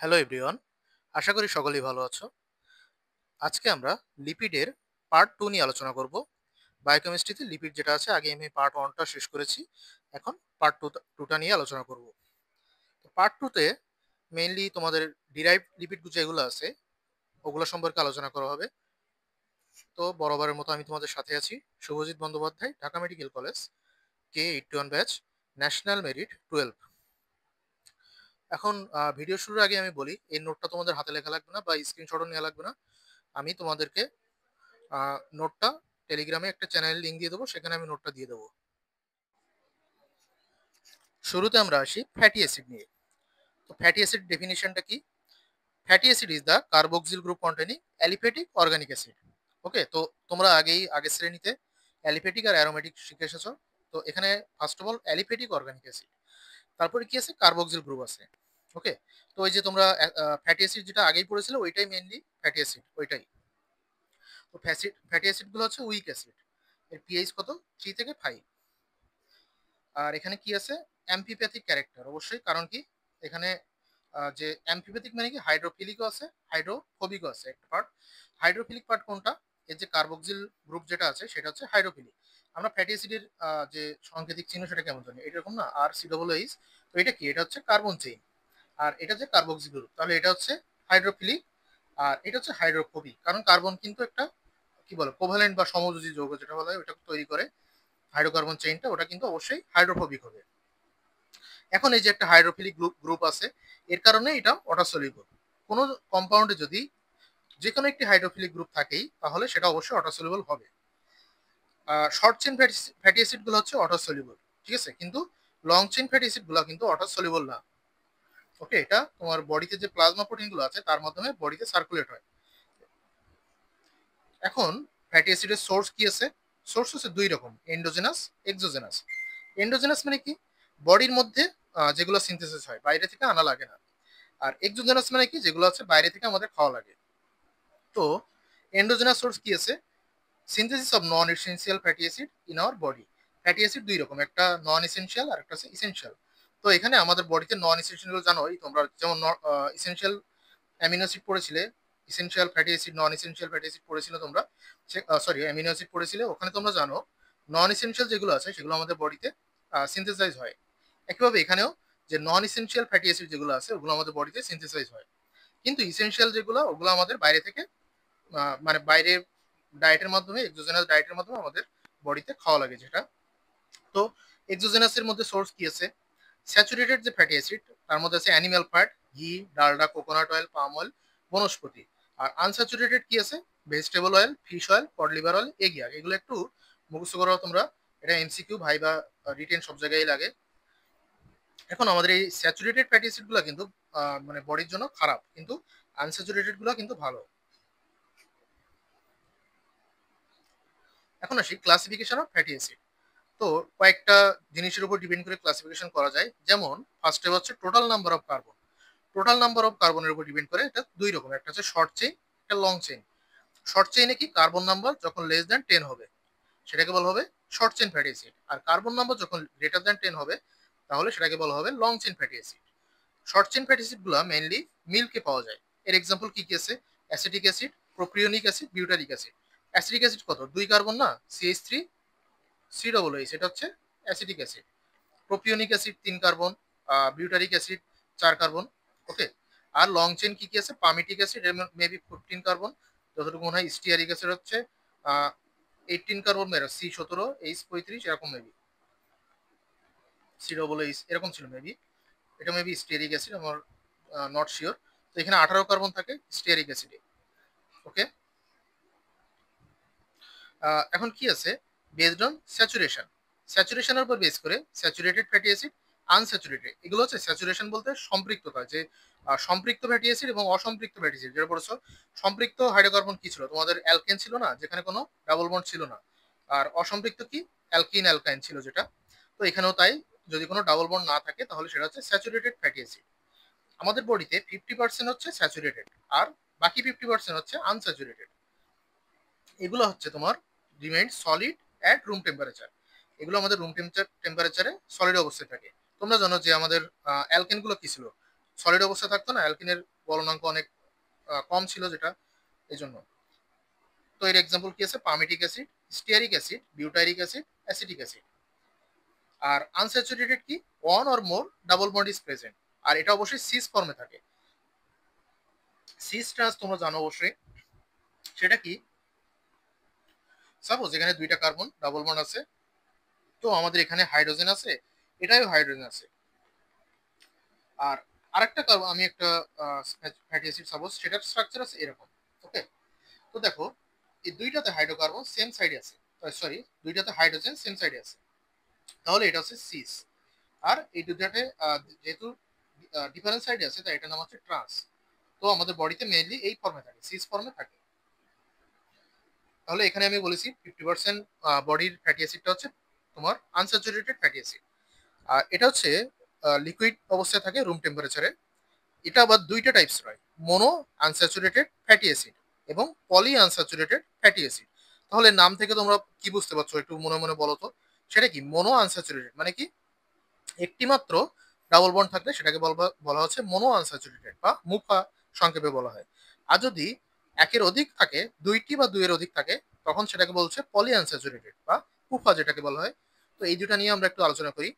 Hello everyone, আশা করি সকলেই ভালো আছো। আজকে আমরা লিপিডের পার্ট 2 নিয়ে আলোচনা করব। বায়োকেমিস্ট্রিতে লিপিড যেটা আছে, আগে আমি পার্ট 1 টা শেষ করেছি। এখন পার্ট 2 টা নিয়ে আলোচনা করব। তো পার্ট 2 তে মেইনলি তোমাদের ডিরাইভড লিপিড যেগুলো আছে ওগুলো সম্পর্কে আলোচনা করা হবে। তো বরাবরের মতো আমি তোমাদের সাথে আছি, Subhajit Bandyopadhyay, Dhaka medical college, K81 batch, national merit 12। এখন ভিডিও শুরুর আগে আমি বলি, এই নোটটা তোমাদের হাতে লেখা লাগবে না বা স্ক্রিনশটও নেওয়া লাগবে না। আমি তোমাদেরকে নোটটা টেলিগ্রামে একটা চ্যানেল লিংক দিয়ে দেবো, সেখানে আমি নোটটা দিয়ে দেবো। শুরুতে আমরা আসি ফ্যাটি অ্যাসিড নিয়ে। তো ফ্যাটি অ্যাসিড ডেফিনিশনটা কি? Fatty acid is the carboxyl group containing aliphatic organic acid. Okay, তো তোমরা আগের শ্রেণীতে অ্যালিফ্যাটিক আর অ্যারোমেটিক শিখে এসেছো। তো এখানে first of all aliphatic organic acid, তারপরে কি আছে, কার্বক্সিল গ্রুপ আছে। ওকে, তো ওই যে তোমরা ফ্যাটি অ্যাসিড যেটা আগেই পড়েছিলে ওইটাই মেইনলি ফ্যাটি অ্যাসিড, ওইটাই। তো ফ্যাটি অ্যাসিড গুলো হচ্ছে উইক অ্যাসিড, এর পিএইচ কত, 3 থেকে 5। আর এখানে কি আছে, অ্যাম্ফিপ্যাথিক ক্যারেক্টার অবশ্যই, কারণ কি এখানে যে অ্যাম্ফিপ্যাথিক মানে কি, হাইড্রোফিলিকও আছে হাইড্রোফোবিকও আছে একটা পার্ট। হাইড্রোফিলিক পার্ট কোনটা? এর যে কার্বক্সিল গ্রুপ যেটা আছে সেটা হচ্ছে হাইড্রোফিলিক। আমরা ফ্যাটি অ্যাসিডের যে সাংকেতিক চিহ্ন সেটা কেমন জানি, এরকম না, আর সি ডবল এইচ। তো এটা কি, এটা হচ্ছে কার্বন চেইন। আর এটা যে কার্বক্সিল গ্রুপ, তাহলে এটা হচ্ছে হাইড্রোফিলিক। আর এটা হচ্ছে হাইড্রোফোবিক, কারণ কার্বন কিন্তু একটা কি বলে কোভালেন্ট বা সমযোজী যৌগ যেটা বলা হয় ওটা তৈরি করে হাইড্রোকার্বন চেইনটা, ওটা কিন্তু অবশ্যই হাইড্রোফোবিক হবে। এখন এই যে একটা হাইড্রোফিলিক গ্রুপ আছে, এর কারণে এটা ওয়াটার সলিউবল। কোনো কম্পাউন্ডে যদি যে কোনো একটি হাইড্রোফিলিক গ্রুপ থাকেই, তাহলে সেটা অবশ্যই ওয়াটার সলিউবল হবে। শর্ট চেইন ফ্যাটি অ্যাসিড গুলো হচ্ছে ওয়াটার সলিউবল, ঠিক আছে, কিন্তু লং চেইন ফ্যাটি অ্যাসিড গুলো কিন্তু ওয়াটার সলিউবল না। ওকে, এটা তোমার বডিতে যে প্লাজমা প্রোটিন গুলো আছে তার মাধ্যমে বডিতে সার্কুলেট হয়। এখন ফ্যাটি অ্যাসিডের সোর্স কি আছে? সোর্স হচ্ছে দুই রকম, এন্ডোজেনাস, এক্সোজেনাস। এন্ডোজেনাস মানে কি, বডির মধ্যে যেগুলো সিনথেসিস হয়, বাইরে থেকে আনা লাগে না। আর এক্সোজেনাস মানে কি, যেগুলো আছে বাইরে থেকে আমাদের খাওয়া লাগে। তো এন্ডোজেনাস সোর্স কি আছে? Synthesis of non essential fatty acid in our body. Fatty acid দুই রকম, একটা নন এসেনশিয়াল আর একটা হচ্ছে ইসেনশিয়াল। তো এখানে আমাদের বডিতে নন এসেনশিয়াল জানোই তোমরা, যেমন ইসেনশিয়াল অ্যামিনো অ্যাসিড পড়েছিলে, essential fatty acid, non essential fatty acid পড়েছিলে তোমরা, সরি অ্যামিনো অ্যাসিড পড়েছিলে, ওখানে তোমরা জানো নন এসেনশিয়াল যেগুলো আছে সেগুলো আমাদের বডিতে সিনথেসাইজ হয়। একইভাবে এখানেও যে নন এসেনশিয়াল ফ্যাটি অ্যাসিড যেগুলো আছে ওগুলো আমাদের বডিতে সিনথেসাইজ হয়, কিন্তু ইসেনশিয়াল যেগুলো ওগুলো আমাদের বাইরে থেকে মানে বাইরে ডায়েটের মাধ্যমে, এক্সোজেনাস ডায়েটের মাধ্যমে আমাদের বডিতে খাওয়া লাগে যেটা। তো এক্সোজেনাসের মধ্যে সোর্স কি আছে? স্যাচুরেটেড যে ফ্যাটি অ্যাসিড, তার মধ্যে আছে animal fat, ghee, Dalda, coconut oil, palm oil, vanaspati. আর আনস্যাচুরেটেড কি আছে? Vegetable oil, fish oil, cod liver oil, এগিয়া। এগুলো একটু মুখস্থ করো তোমরা, এটা এমসিকিউ ভাইবা রিটেন সব জায়গায় লাগে। এখন আমাদের এই স্যাচুরেটেড ফ্যাটি অ্যাসিড গুলো কিন্তু মানে বডির জন্য খারাপ, কিন্তু আনস্যাচুরেটেড গুলো কিন্তু ভালো। এখন আসি ক্লাসিফিকেশন অফ ফ্যাটি অ্যাসিড। তো কয়েকটা জিনিসের উপর ডিপেন্ড করে ক্লাসিফিকেশন করা যায়, যেমন ফার্স্টে হচ্ছে total number of carbon. Total number of কার্বনের উপর ডিপেন্ড করে, এটা দুই রকম, একটা হচ্ছে শর্ট চেইন, একটা লং চেইন। শর্ট চেইনে কি, কার্বন নাম্বার যখন লেস দ্যান 10 হবে সেটাকে বলা হবে শর্ট চেইন ফ্যাটি অ্যাসিড, আর কার্বন নাম্বার যখন গ্রেটার দ্যান 10 হবে তাহলে সেটাকে বলা হবে long chain fatty acid. Short chain fatty acid গুলো মেইনলি মিল্কে পাওয়া যায়। এর এক্সাম্পল কি কি আছে? Acetic acid, propionic acid, butyric acid. Acetic acid কত, দুই কার্বন না, CH3 সি ডবল এইচ, এটা হচ্ছে acetic acid. Propionic acid 3 carbon, butyric acid 4 carbon. Okay, আর লং চেন কি কি আছে? পামিটিক অ্যাসিড মেবি 15 কার্বন, যতটুকু মনে হয়। স্টিয়ারিক অ্যাসিড হচ্ছে 18 কার্বন, মেরা C17H35 এরকম মেবি, C ডবল এইচ এরকম ছিল মেবি, এটা মেবি স্টিয়ারিক অ্যাসিড, আমার নট শিওর। তো এখানে 18 কার্বন থাকে স্টিয়ারিক অ্যাসিডে। ওকে, এখন কি আছে, বেসড অন স্যাচুরেশন, স্যাচুরেশনের উপর বেস করে স্যাচুরেটেড ফ্যাটি অ্যাসিড, আনস্যাচুরেটেড। এগুলো হচ্ছে স্যাচুরেশন বলতে সম্পৃক্ততা, যে সম্পৃক্ত ফ্যাটি অ্যাসিড এবং অসম্পৃক্ত ফ্যাটি অ্যাসিড। যেটা পড়ছো, সম্পৃক্ত হাইড্রোকার্বন কি ছিল তোমাদের? অ্যালকেন ছিল না, যেখানে কোনো ডাবল বন্ড ছিল না। আর অসম্পৃক্ত কি, অ্যালকিন অ্যালকাইন ছিল যেটা। তো এখানেও তাই, যদি কোনো ডাবল বন্ড না থাকে তাহলে সেটা হচ্ছে স্যাচুরেটেড ফ্যাটি অ্যাসিড। আমাদের বডিতে 50% হচ্ছে স্যাচুরেটেড, আর বাকি 50% হচ্ছে আনস্যাচুরেটেড। এগুলো হচ্ছে তোমার remain solid at room temperature. এগুলো আমাদের রুম টেম্পারেচারে সলিড অবস্থায় থাকে। তোমরা জানো যে আমাদের অ্যালকেন গুলো কি ছিল, সলিড অবস্থায় থাকতো না। অ্যালকেনের গলনাঙ্ক অনেক কম ছিল যেটা এই জন্য। তো এর এক্সাম্পল কি আছে? Palmitic acid, stearic acid, butyric acid, acetic acid. আর আনস্যাচুরেটেড কি? One or more double bond is present. আর এটা অবশ্যই সিস ফর্মে থাকে। সিস ট্রান্স তোমরা জানো অবশ্যই, সেটা কি? সাপোজ এখানে দুইটা কার্বন ডাবল বন্ড আছে, তো আমাদের এখানে হাইড্রোজেন আছে, এটাও হাইড্রোজেন আছে। আর আরেকটা কার্বন, আমি একটা ফ্যাটি অ্যাসিড সাপোজ, সেটার স্ট্রাকচার আছে এরকম। ওকে, তো দেখো এই দুইটাতে হাইড্রোকার্বন সেম সাইডে আছে, সরি দুইটাতে হাইড্রোজেন সেম সাইডে আছে, তাহলে এটা হচ্ছে সিস। আর এই দুটাতে যেহেতু ডিফারেন্ট সাইডে আছে, তাই এটার নাম হচ্ছে ট্রান্স। তো আমাদের বডিতে মেইনলি এই ফর্মে থাকে, সিস ফর্মে থাকে। তাহলে এখানে আমি বলেছি 50% বডির ফ্যাটি অ্যাসিডটা হচ্ছে তোমার আনস্যাচুরেটেড ফ্যাটি অ্যাসিড। আর এটা হচ্ছে লিকুইড অবস্থায় থাকে রুম টেম্পারেচারে। এটা আবার দুইটা টাইপস হয়, মোনো আনস্যাচুরেটেড ফ্যাটি অ্যাসিড এবং পলি আনস্যাচুরেটেড ফ্যাটি অ্যাসিড। তাহলে নাম থেকে তোমরা কি বুঝতে পারছো একটু মনে মনে বলো তো? সেটা কি? মোনো আনস্যাচুরেটেড মানে কি? একটি মাত্র ডাবল বন্ড থাকলে সেটাকে বলা হচ্ছে মোনো আনস্যাচুরেটেড বা মুফা সংক্ষেপে বলা হয়। আর যদি একের অধিক থাকে, দুইটি বা দুইয়ের অধিক থাকে, তখন সেটাকে বলছে পলি আনস্যাচুরেটেড বা পুফা যেটাকে বলা হয়। তো এই দুটা নিয়ে আমরা একটু আলোচনা করি।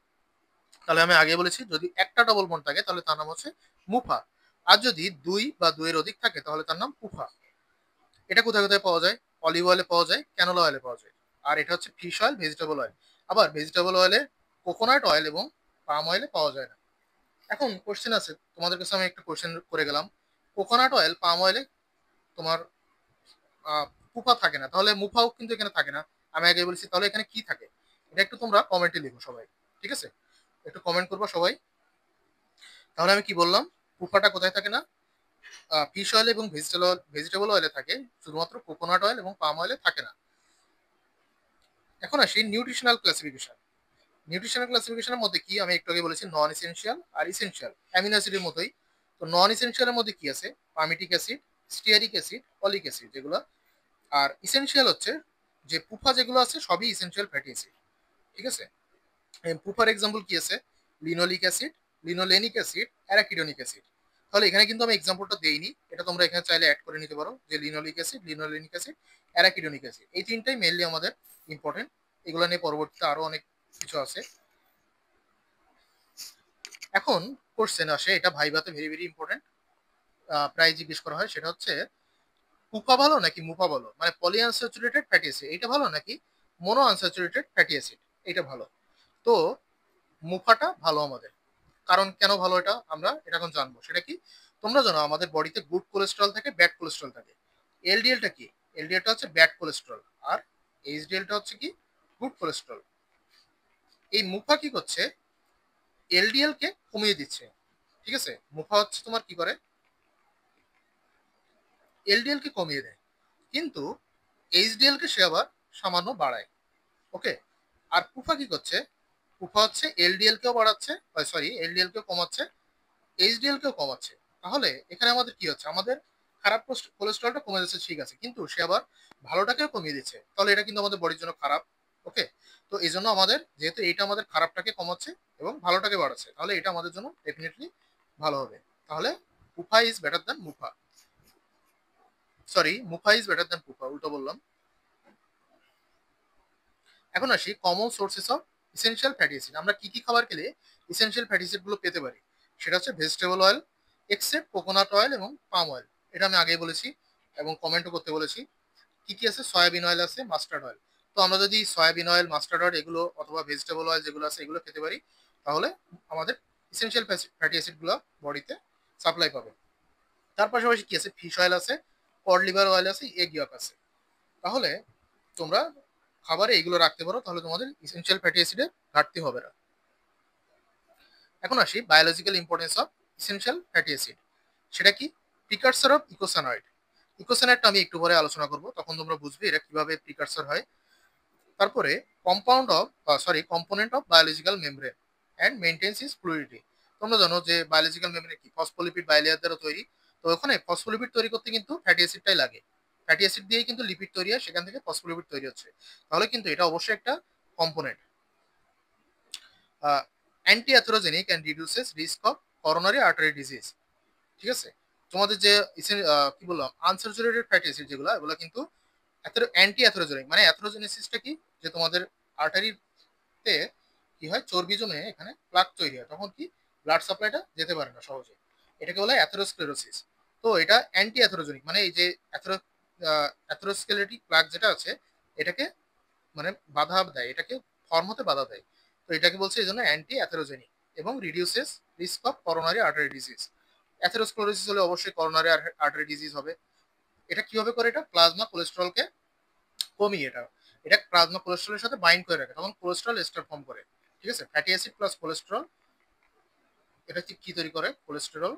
তাহলে আমি আগে বলেছি যদি একটা ডবল বন্ড থাকে তাহলে তার নাম হচ্ছে মুফা। আর যদি দুই বা দুইয়ের অধিক থাকে তাহলে তার নাম পুফা। এটা কোথায় কোথায় পাওয়া যায়? অলিভ অয়েলে পাওয়া যায়, ক্যানোলা অয়েলে পাওয়া যায়। আর এটা হচ্ছে ফিশ অয়েল, ভেজিটেবল অয়েল। আবার ভেজিটেবল অয়েলে কোকোনাট অয়েল এবং পাম অয়েলে পাওয়া যায় না। এখন কোশ্চেন আছে তোমাদের কাছে, আমি একটা কোশ্চেন করে গেলাম, কোকোনাট অয়েল পাম অয়েলে তোমার পুফা থাকে না, তাহলে মুফাও কিন্তু এখানে থাকে না। আমি আগে বলেছি, তাহলে এখানে কি থাকে? এটা একটু তোমরা কমেন্টে লিখো সবাই, ঠিক আছে? একটু কমেন্ট করবো সবাই। তাহলে আমি কি বললাম? পুফাটা কোথায় থাকে না? ফিশ অয়েল এবং ভেজিটেবল অয়েলে থাকে, শুধুমাত্র কোকোনাট অয়েল এবং পাম অয়েলে থাকে না। এখন আসি নিউট্রিশনাল ক্লাসিফিকেশন। নিউট্রিশনাল ক্লাসিফিকেশনের মধ্যে কি, আমি একটু আগে বলেছি নন এসেনশিয়াল আর ইসেনশিয়াল, অ্যামিনো অ্যাসিডের মতোই। তো নন এসেনশিয়ালের মধ্যে কি আছে? পামিটিক অ্যাসিড, স্টিয়ারিক অ্যাসিড, অলিক অ্যাসিড যেগুলো। আর ইসেনশিয়াল হচ্ছে যে পুফা যেগুলো আছে সবই ইসেনশিয়াল ফ্যাটি অ্যাসিড, ঠিক আছে? পুফার এক্সাম্পল কি আছে? Linoleic acid, linolenic acid, arachidonic acid. তাহলে এখানে কিন্তু আমি এক্সাম্পলটা দেইনি, এটা তোমরা এখানে চাইলে অ্যাড করে নিতে পারো, যে linoleic acid, linolenic acid, arachidonic acid, এই তিনটাই মেইনলি আমাদের ইম্পর্টেন্ট। এগুলো নিয়ে পরবর্তীতে আরো অনেক কিছু আছে। এখন কোশ্চেন আসে, এটা ভাইভাতে ভেরি ভেরি ইম্পর্টেন্ট, প্রায় জিজ্ঞেস করা হয়, সেটা হচ্ছে পুফা ভালো নাকি মুফা ভালো, মানে পলি আনস্যাচুরেটেড ফ্যাটি অ্যাসিড এটা ভালো নাকি মোনো আনস্যাচুরেটেড ফ্যাটি অ্যাসিড এটা ভালো? তো মুফাটা ভালো আমাদের। কারণ কেন ভালো এটা আমরা এটা এখন জানবো। সেটা কি? তোমরা জানো আমাদের বডিতে গুড কোলেস্ট্রল থাকে, ব্যাড কোলেস্ট্রল থাকে। এলডিএলটা কি? এলডিএলটা হচ্ছে ব্যাড কোলেস্ট্রল, আর এইচডিএলটা হচ্ছে কি? Good cholesterol. এই মুফা কি করছে? এলডিএল কে কমিয়ে দিচ্ছে, ঠিক আছে? মুফা হচ্ছে তোমার কি করে? এলডিএল কে কমিয়ে দেয়, কিন্তু এইচডিএল কে সে আবার সামান্য বাড়ায়। ওকে, আর পুফা কি করছে? পুফা হচ্ছে এলডিএল কেও বাড়াচ্ছে, সরি এলডিএল কেও কমাচ্ছে, এইচডিএল কেও কমাচ্ছে। তাহলে এখানে আমাদের কি হচ্ছে? আমাদের খারাপ কোলেস্ট্রলটা কমে যাচ্ছে, ঠিক আছে, কিন্তু সে আবার ভালোটাকেও কমিয়ে দিচ্ছে, তাহলে এটা কিন্তু আমাদের বডির জন্য খারাপ। ওকে, তো এই জন্য আমাদের, যেহেতু এটা আমাদের খারাপটাকে কমাচ্ছে এবং ভালোটাকে বাড়াচ্ছে, তাহলে এটা আমাদের জন্য ডেফিনেটলি ভালো হবে। তাহলে PUFA is better than MUFA, sorry MUFA is better than PUFA, উল্টো বললাম। এখন আসি common sources of essential fatty acid. আমরা কি কি খাবার খেলে ইসেনশিয়াল ফ্যাটি অ্যাসিড গুলো পেতে পারি? সেটা হচ্ছে vegetable oil, except coconut oil এবং পাম অয়েল, এটা আমি আগেই বলেছি এবং কমেন্টও করতে বলেছি। কি কি আছে? সয়াবিন অয়েল আছে, মাস্টার্ড অয়েল। তো আমরা যদি সয়াবিন অয়েল, মাস্টার্ড অয়েল এগুলো অথবা ভেজিটেবল অয়েল যেগুলো আছে এগুলো খেতে পারি, তাহলে আমাদের ইসেনশিয়াল ফ্যাটি অ্যাসিড গুলো বডিতে সাপ্লাই পাবে। তার পাশাপাশি কি আছে? ফিশ অয়েল আছে, কড লিভার অয়েল আছে, এগ ইয়ক আছে। তাহলে তোমরা খাবারে এইগুলো রাখতে পারো, তাহলে তোমাদের ইসেনশিয়াল ফ্যাটি অ্যাসিডের ঘাটতি হবে না। এখন আসি biological importance of essential fatty acid. সেটা কি? প্রিকারসর অফ ইকোসানয়েড। ইকোসানয়েডটা আমি একটু পরে আলোচনা করব, তখন তোমরা বুঝবে এটা কিভাবে প্রিকারসর হয়। তারপরে component of biological membrane and maintains its fluidity. তোমরা জানো যে বায়োলজিক্যাল মেমব্রেন কি? ফসফোলিপিড বাইলেয়ার দ্বারা তৈরি। তো ওখানে ফসফোলিপিড তৈরি করতে কিন্তু ফ্যাটি অ্যাসিডটাই লাগে। ফ্যাটি অ্যাসিড দিয়েই কিন্তু লিপিড তৈরি হয়, সেখান থেকে ফসফোলিপিড তৈরি হচ্ছে। তাহলে কিন্তু এটা অবশ্যই একটা component. Anti atherogenic and reduces risk of coronary artery disease, ঠিক আছে? তোমাদের যে কি বললাম আনস্যাচুরেটেড ফ্যাটি অ্যাসিড যেগুলো, এগুলো কিন্তু অ্যান্টি অ্যাথেরোজেনিক। মানে অ্যাথেরোজেনেসিসটা কি, যে তোমাদের আর্টারিতে কি হয়, চর্বি জমে এখানে প্লাক তৈরি হয়, তখন কি ব্লাড সাপ্লাইটা যেতে পারে না সহজে, এটাকে বলে অ্যাথেরোস্ক্লেরোসিস। তো এটা অ্যান্টি অ্যাথেরোজেনিক, মানে এই যে অ্যাথেরোস্কেলেটিক প্লাক যেটা আছে এটাকে মানে বাধা দেয়, এটাকে ফর্ম হতে বাধা দেয়। তো এটাকে বলছে এই জন্য অ্যান্টি অ্যাথেরোজেনিক, এবং reduces risk of coronary artery disease. Atherosclerosis হলে অবশ্যই করোনারি আর্টারি ডিজিজ হবে। এটা কিভাবে করে, এটা প্লাজমা কোলেস্টেরলকে কমিয়ে, এটা এটা প্লাজমা কোলেস্টেরলের সাথে বাইন্ড করে রাখে, তখন কোলেস্টেরল এস্টার ফর্ম করে। ঠিক আছে, ফ্যাটি অ্যাসিড প্লাস কোলেস্টেরল, এটা কি তৈরি করে, কোলেস্টেরল,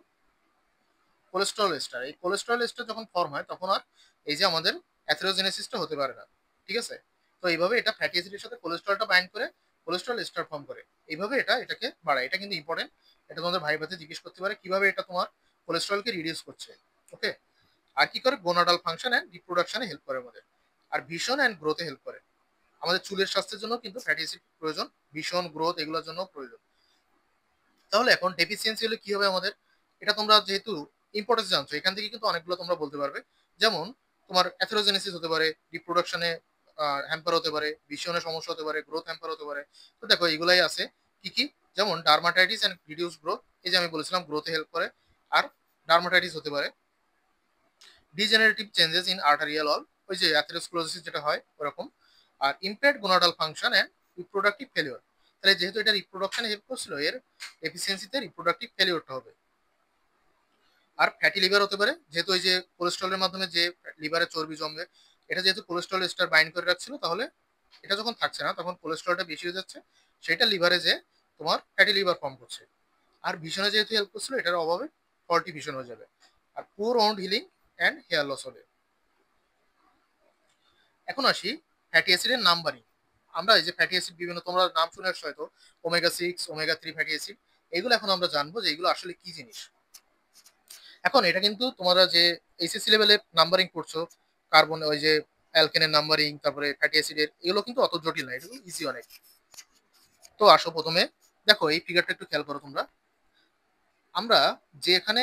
কোলেস্টেরল এস্টার। এই কোলেস্টেরল এস্টার যখন ফর্ম হয় তখন আর এই যে আমাদের অ্যাথেরোজেনেসিসটা হতে পারে না। ঠিক আছে, তো এইভাবে এটা ফ্যাটি অ্যাসিডের সাথে কোলেস্টেরলটা বাইন্ড করে কোলেস্টেরল এস্টার ফর্ম করে, এইভাবে এটাকে বাড়ায়। এটা কিন্তু ইম্পর্টেন্ট, এটা তোমাদের ভাইভাতে জিজ্ঞেস করতে পারে কিভাবে এটা তোমার কোলেস্টেরলকে রিডিউস করছে। ওকে, আর কি করে, গোনাডাল ফাংশন এন্ড রিপ্রোডাকশনে হেল্প করে আমাদের, আর ভিশন এন্ড গ্রোথে হেল্প করে। আমাদের চুলের স্বাস্থ্যের জন্য কিন্তু ফ্যাটি অ্যাসিড প্রয়োজন, ভিশন গ্রোথ এগুলোর জন্য প্রয়োজন। তাহলে এখন ডেফিসিয়েন্সি হলে কি হবে আমাদের, এটা তোমরা যেহেতু ইম্পর্টেন্স জানছো এখান থেকে কিন্তু অনেকগুলো তোমরা বলতে পারবে। যেমন তোমার অ্যাথেরোজেনেসিস হতে পারে, রিপ্রোডাকশনে হ্যাম্পার হতে পারে, ভিশনের সমস্যা হতে পারে, গ্রোথ হ্যাম্পার হতে পারে। তো দেখো এগুলাই আছে কি কি, যেমন ডার্মাটাইটিস এন্ড রিডিউস গ্রোথ, এই যে আমি বলেছিলাম গ্রোথে হেল্প করে। আর ডার্মাটাইটিস হতে পারে degenerative changes in arterial wall, ওই যে অ্যাথেরোস্ক্লেরোসিস যেটা হয় ওরকম। আর impact gonadal function and reproductive failure, তাহলে যেহেতু এটা রিপ্রোডাকশনে হেল্প করছিল, এর এফিসিয়েন্সিতে রিপ্রোডাক্টিভ ফেলিওরটা হবে। আর ফ্যাটি লিভার হতে পারে, যেহেতু ওই যে কোলেস্ট্রলের মাধ্যমে যে লিভারে চর্বি জমবে, এটা যেহেতু কোলেস্ট্রল এস্টার বাইন্ড করে রাখছিল, তাহলে এটা যখন থাকছে না তখন কোলেস্ট্রলটা বেশি হয়ে যাচ্ছে, সেটা লিভারে যে তোমার ফ্যাটি লিভার ফর্ম করছে। আর ভীষণে যেহেতু হেল্প করছিল, এটার অভাবে ফল্টি ভীষণ হয়ে যাবে। আর poor wound healing and hair loss হবে। এখন আসি ফ্যাটি অ্যাসিডের নাম্বারিং। আমরা এই যে ফ্যাটি অ্যাসিড বিভিন্ন তোমরা নাম শুনে আসছো হয়তো, ওমেগা 6, ওমেগা 3 ফ্যাটি অ্যাসিড, এগুলো এখন আমরা জানবো যে এগুলো আসলে কি জিনিস। এখন এটা কিন্তু তোমরা যে এইচএসসি লেভেলে নাম্বারিং করছো, কার্বন ওই যে অ্যালকেনের নাম্বারিং, তারপরে ফ্যাটি অ্যাসিডের, এগুলো কিন্তু অত জটিল না, এগুলো ইজি অনেক। তো আসো প্রথমে দেখো এই ফিগারটা একটু খেয়াল করো তোমরা। আমরা যে এখানে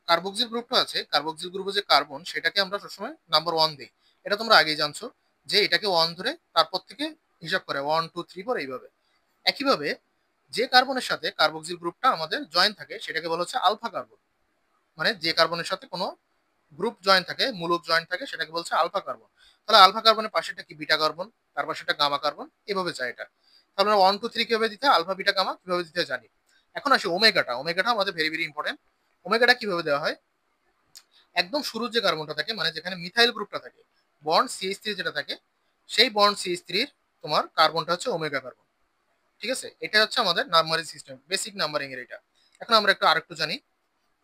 কার্বক্সিল গ্রুপটা আছে, কার্বক্সিল গ্রুপে যে কার্বন, সেটাকে আমরা সবসময় নাম্বার 1 দিই। এটা তোমরা আগেই জানছো যে এটাকে 1 ধরে তারপর থেকে হিসাব করে 1 2 3 4 এইভাবে। একইভাবে যে কার্বনের সাথে কার্বক্সিল গ্রুপটা আমাদের জয়েন থাকে সেটাকে বলা হচ্ছে আলফা কার্বন। মানে যে কার্বনের সাথে কোনো গ্রুপ জয়েন থাকে, মূলক জয়েন থাকে, সেটাকে বলছে আলফা কার্বন। তাহলে আলফা কার্বনের পাশেটা কি, বিটা কার্বন, তার পাশেটা গামা কার্বন, এভাবে যায় এটা। তাহলে 1 2 3 কিভাবে দিতে হয়, আলফা বিটা গামা কিভাবে দিতে হয় জানি। এখন আসি ওমেগাটা, ওমেগাটা আমাদের ভেরি ভেরি ইম্পর্টেন্ট। ওমেগাটা কিভাবে দেওয়া হয়, একদম শুরুর যে কার্বনটা থাকে, মানে যেখানে মিথাইল গ্রুপটা থাকে, বন্ড CH3 যেটা থাকে, সেই বন্ড CH3 তোমার কার্বনটা হচ্ছে ওমেগা কার্বন। ঠিক আছে, এটা হচ্ছে আমাদের নাম্বারিং সিস্টেম, বেসিক নাম্বারিং এর এটা। এখন আমরা আরেকটু জানি,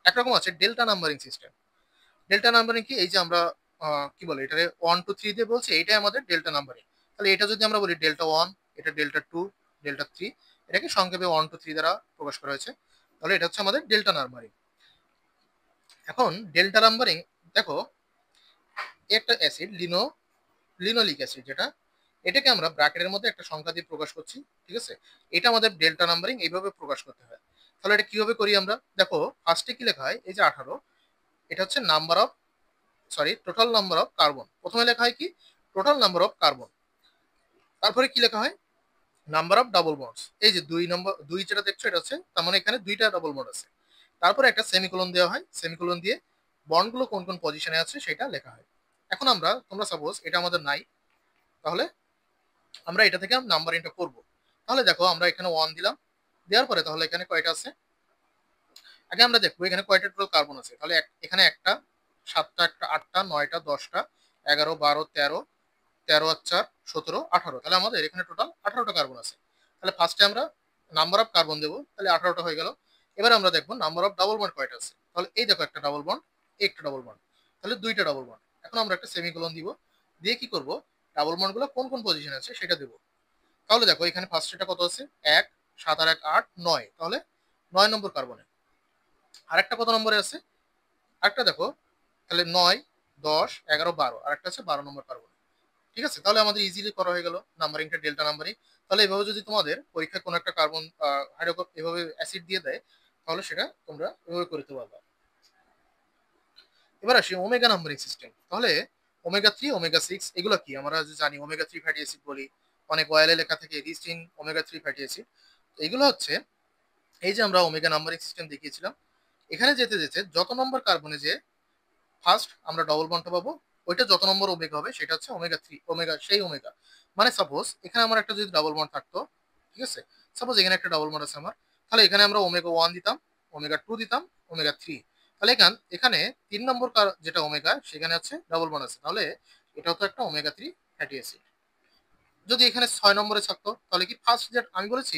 একরকম আছে delta numbering system. Delta numbering কি, এই যে আমরা কি বলে এটারে 1 2 3 দিয়ে বলছি, এইটাই আমাদের ডেল্টা নাম্বারিং। তাহলে এটা যদি আমরা বলি ডেল্টা 1, এটা ডেল্টা 2, ডেল্টা 3, এটাকে সংক্ষেপে 1 2 3 দ্বারা প্রকাশ করা হয়েছে। তাহলে এটা হচ্ছে আমাদের ডেল্টা নাম্বারিং। এখন ডেল্টা নাম্বারিং দেখো, একটা অ্যাসিড লিনোলিক অ্যাসিড যেটা, এটাকে আমরা ব্র্যাকেটের মধ্যে একটা সংখ্যা দিয়ে প্রকাশ করছি। ঠিক আছে, এটা আমাদের ডেল্টা নাম্বারিং, এইভাবে প্রকাশ করতে হয়। তাহলে এটা কিভাবে করি আমরা, দেখো ফার্স্টে কি লেখা হয়, এই যে 18, এটা হচ্ছে number of, sorry total number of carbon. প্রথমে লেখা হয় কি, টোটাল নাম্বার অফ কার্বন, তারপরে কি লেখা হয়, নাম্বার অফ ডাবল বন্ডস। এই যে 2 যেটা দেখছো এটা হচ্ছে, তার মানে এখানে 2টা ডাবল বন্ড আছে। তারপরে একটা সেমিকোলন দেওয়া হয়, সেমিকোলন দিয়ে বন্ডগুলো কোন কোন পজিশনে আছে সেটা লেখা হয়। এখন তোমরা সাপোজ এটা আমাদের নাই, তাহলে আমরা এটা থেকে নাম্বারিংটা করব। তাহলে দেখো আমরা এখানে 1 দিলাম, দেওয়ার পরে তাহলে এখানে কয়টা আছে, আগে আমরা দেখবো এখানে কয়টা টোটাল কার্বন আছে। তাহলে এখানে একটা, 7টা, একটা 8টা, 9টা, 10টা, 11, 12, 13, 13 আর 4, 17, 18, তাহলে আমাদের এখানে টোটাল 18টা কার্বন আছে। তাহলে ফার্স্টে আমরা নাম্বার অফ কার্বন দেবো, তাহলে 18টা হয়ে গেল। এবার আমরা দেখবো নাম্বার অফ ডাবল বন্ড কয়টা আছে। তাহলে এই দেখো একটা ডাবল বন্ড, একটা ডাবল বন্ড, তাহলে 2টা ডাবল বন্ড। এখন আমরা একটা সেমিকোলন দিব, দিয়ে কি করব, ডাবল বন্ড গুলো কোন কোন পজিশনে আছে সেটা দেবো। তাহলে দেখো এখানে ফার্স্টেটা কত আছে, 1, 7 আর 1 8, 9, তাহলে 9 নম্বর কার্বনে। আরেকটা কত নম্বরে আছে, আরেকটা দেখো, তাহলে 9, 10, 11, 12, আর একটা আছে 12 নম্বর কার্বন। ঠিক আছে, তাহলে আমাদের ইজিলি করা হয়ে গেল নাম্বারিংটা, ডেল্টা নাম্বারিং। তাহলে এভাবে যদি তোমাদের পরীক্ষায় কোনো একটা কার্বন হাইড্রোকার্বন এভাবে অ্যাসিড দিয়ে দেয়, তাহলে সেটা তোমরা এভাবে করতে পারবা। এবার আসি ওমেগা নাম্বারিং সিস্টেম। তাহলে ওমেগা 3, ওমেগা 6 এগুলো কি? আমরা যে জানি ওমেগা 3 ফ্যাটি অ্যাসিড বলি। অনেক অয়েলে লেখা থাকে reached in omega 3 fatty acid. তো এগুলো হচ্ছে এই যে আমরা ওমেগা নাম্বারিং সিস্টেম দেখিয়েছিলাম, এখানে যেতে যেতে যত নম্বর কার্বনে যে ফার্স্ট আমরা ডবল বন্ডটা পাবো, ওইটা যত নম্বর ওমেগা হবে সেটা হচ্ছে ওমেগা 3, ওমেগা সেই ওমেগা। মানে সাপোজ এখানে আমার একটা যদি ডাবল বন্ড থাকতো, ঠিক আছে? সাপোজ এখানে একটা ডাবল বন্ড আছে আমার, তাহলে এখানে আমরা ওমেগা 1 দিতাম, ওমেগা 2 দিতাম, ওমেগা 3। তাহলে এখানে 3 নম্বর যেটা ওমেগা সেখানে আছে ডাবল বন্ড আছে, তাহলে এটাও তো একটা ওমেগা 3 ফ্যাটি অ্যাসিড। যদি এখানে 6 নম্বরে থাকতো তাহলে কি ফার্স্ট যেটা আমি বলেছি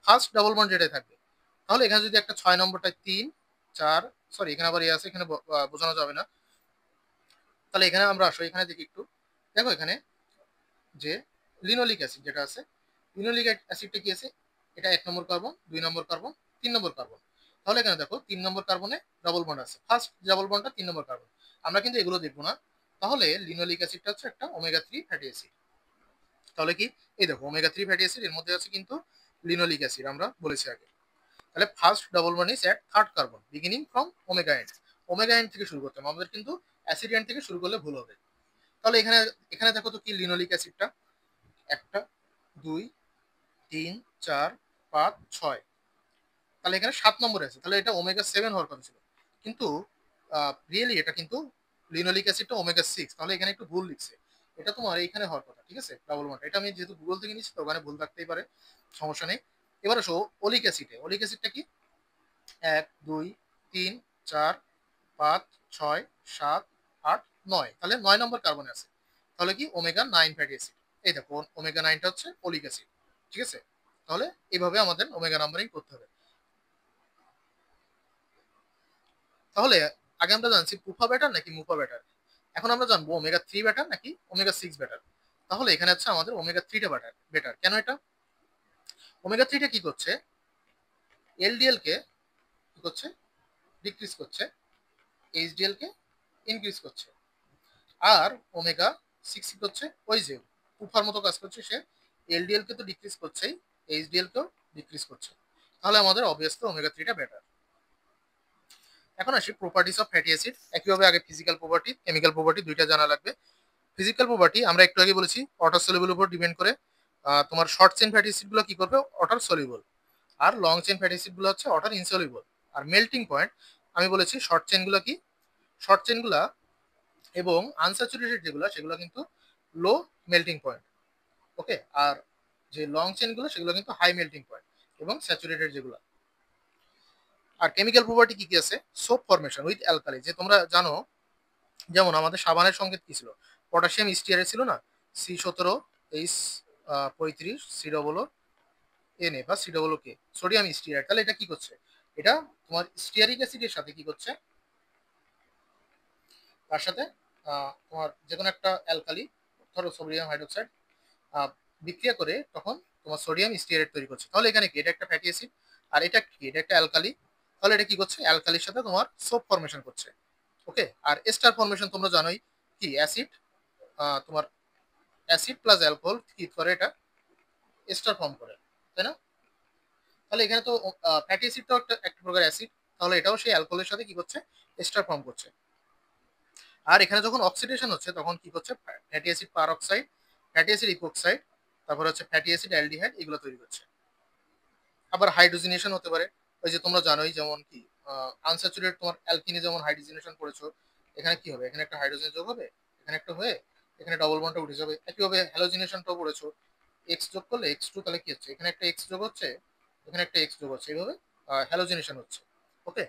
ফার্স্ট ডাবল বন্ড যেটাই থাকবে, তাহলে এখানে যদি একটা 6 নম্বরটা 3 4, সরি এখানে আবার আছে, এখানে বোঝানো যাবে না। তাহলে এখানে আমরা আসো, এখানে দেখি একটু, দেখো এখানে যে লিনোলিক অ্যাসিড যেটা আছে, লিনোলিক অ্যাসিডটা কি আছে? এটা 1 নম্বর কার্বন, 2 নম্বর কার্বন, 3 নম্বর কার্বন। তাহলে এখানে দেখো 3 নম্বর কার্বনে ডাবল বন্ড আছে, ফার্স্ট ডাবল বন্ডটা 3 নম্বর কার্বন। আমরা কিন্তু এগুলো দেখবো না। তাহলে লিনোলিক অ্যাসিডটা হচ্ছে একটা ওমেগা 3 ফ্যাটি অ্যাসিড। তাহলে কি, এই দেখো ওমেগা 3 ফ্যাটি অ্যাসিড, এর মধ্যে আছে কিন্তু লিনোলিক অ্যাসিড আমরা বলেছি আগে। তাহলে first double bond is at third carbon beginning from omega end. Omega end থেকে শুরু করতে হবে আমাদের, কিন্তু অ্যাসিড এন্ড থেকে শুরু করলে ভুল হবে। তাহলে এখানে এখানে দেখো তো কি লিনোলিক অ্যাসিডটা, একটা, 2, 3, 4, 5, 6। তাহলে এখানে 7 নম্বরে আছে, তাহলে এটা ওমেগা 7 হওয়ার কথা ছিল। কিন্তু রিয়েলি এটা কিন্তু লিনোলিক অ্যাসিডটা ওমেগা 6, তাহলে এখানে একটু ভুল লিখছে। এটা তোমার এইখানে হওয়ার কথা, ঠিক আছে? ডাবল বন্ড, এটা আমি যেহেতু গুগল থেকে নিচ্ছি তো ওখানে ভুল থাকতেই পারে, সমস্যা নেই। এবার আসো ওলিক অ্যাসিডে, ওলিক অ্যাসিডটা কি? 1, 2, 3, 4, 5, 6, 7, 8, 9, তাহলে 9 নম্বর কার্বনে আছে। তাহলে কি ওমেগা 9 ফ্যাটি অ্যাসিড। এই দেখো ওমেগা 9টা হচ্ছে ওলিক অ্যাসিড, ঠিক আছে? তাহলে এইভাবে আমাদের ওমেগা নাম্বারিং করতে হবে। তাহলে আগে আমরা জানছি পুফা ব্যাটার নাকি মুফা ব্যাটার, এখন আমরা জানবো ওমেগা 3 ব্যাটার নাকি ওমেগা 6 ব্যাটার। তাহলে এখানে হচ্ছে আমাদের ওমেগা 3টা ব্যাটার বেটার। কেন এটা? ওমেগা 3টা কি করছে? এলডিএল কে কি করছে? ডিক্রিজ করছে, এইচডিএল কে ইনক্রিজ করছে। আর ওমেগা 6 কি করছে? ওই যে পুফার মতো কাজ করছে, সে এলডিএল কে তো ডিক্রিজ করছেই, এইচডিএল কেও ডিক্রিজ করছে। তাহলে আমাদের অবভিয়াসলি ওমেগা 3টা বেটার। এখন আসি প্রপার্টিস অফ ফ্যাটি অ্যাসিড। একইভাবে আগে ফিজিক্যাল প্রপার্টি, কেমিক্যাল প্রপার্টি দুইটা জানা লাগবে। ফিজিক্যাল প্রপার্টি আমরা একটু আগে বলেছি ওয়াটার সলিউবল উপর ডিপেন্ড করে। তোমার শর্ট চেইন ফ্যাটি অ্যাসিড গুলো কি করবে? Water soluble. আর লং চেইন ফ্যাটি অ্যাসিড গুলো হচ্ছে ওয়াটার ইনসলিউবল। আর মেল্টিং পয়েন্ট আমি বলেছি শর্ট চেইন গুলো কি? শর্ট চেইন গুলা এবং আনস্যাচুরেটেড যেগুলো সেগুলো কিন্তু লো মেল্টিং পয়েন্ট, ওকে? আর যে লং চেইন গুলো সেগুলো কিন্তু হাই মেল্টিং পয়েন্ট এবং স্যাচুরেটেড যেগুলো। আর কেমিক্যাল প্রপার্টি কি কি আছে? সোপ ফরমেশন উইথ অ্যালকালি, যে তোমরা জানো যেমন আমাদের সাবানের সংকেত কি ছিল? পটাশিয়াম স্টিয়ারে ছিল না, C17H35 COO Na বা COO সোডিয়াম স্টিয়ার। তাহলে এটা কি করছে? এটা তোমার স্টিয়ারিক অ্যাসিডের সাথে কি করছে? তার সাথে তোমার যে কোনো একটা অ্যালকালি, ধরো সোডিয়াম হাইড্রোক্সাইড, বিক্রিয়া করে তখন তোমার সোডিয়াম স্টিয়ারেট তৈরি করছে। তাহলে এখানে কি, এটা একটা ফ্যাটি অ্যাসিড আর এটা কি, এটা একটা অ্যালকালি। তাহলে এটা কি করছে? অ্যালকালির সাথে তোমার সোপ ফরমেশন করছে, ওকে? আর এস্টার ফরমেশন তোমরা জানোই কি, অ্যাসিড তোমার অ্যাসিড প্লাস অ্যালকোহল কি করে? এটা এস্টার ফর্ম করে, তাই না? তাহলে এখানে তো ফ্যাটি অ্যাসিডটাও একটা একটা প্রকার অ্যাসিড, তাহলে এটাও সেই অ্যালকোহলের সাথে কি করছে? এস্টার ফর্ম করছে। আর এখানে যখন অক্সিডেশন হচ্ছে তখন কি করছে? ফ্যাটি অ্যাসিড পার অক্সাইড, ফ্যাটি অ্যাসিড ইপোক্সাইড, তারপর হচ্ছে ফ্যাটি অ্যাসিড অ্যালডিহাইড, এগুলো তৈরি করছে। আবার হাইড্রোজেনেশন হতে পারে, ওই যে তোমরা জানোই যেমন কি আনস্যাচুরেটেড তোমার অ্যালকিনে যেমন হাইড্রোজেনেশন করেছো, এখানে কি হবে? এখানে একটা হাইড্রোজেন যোগ হবে, এখানে একটা হয়ে এখানে ডবল বন্ডটা উঠে যাবে। একইভাবে হ্যালোজিনেশনটাও করেছো, এক্স যোগ করলে X2, তাহলে কি হচ্ছে? এখানে একটা এক্স যোগ হচ্ছে, এখানে একটা এক্স যোগ হচ্ছে, এইভাবে হ্যালোজিনেশন হচ্ছে, ওকে?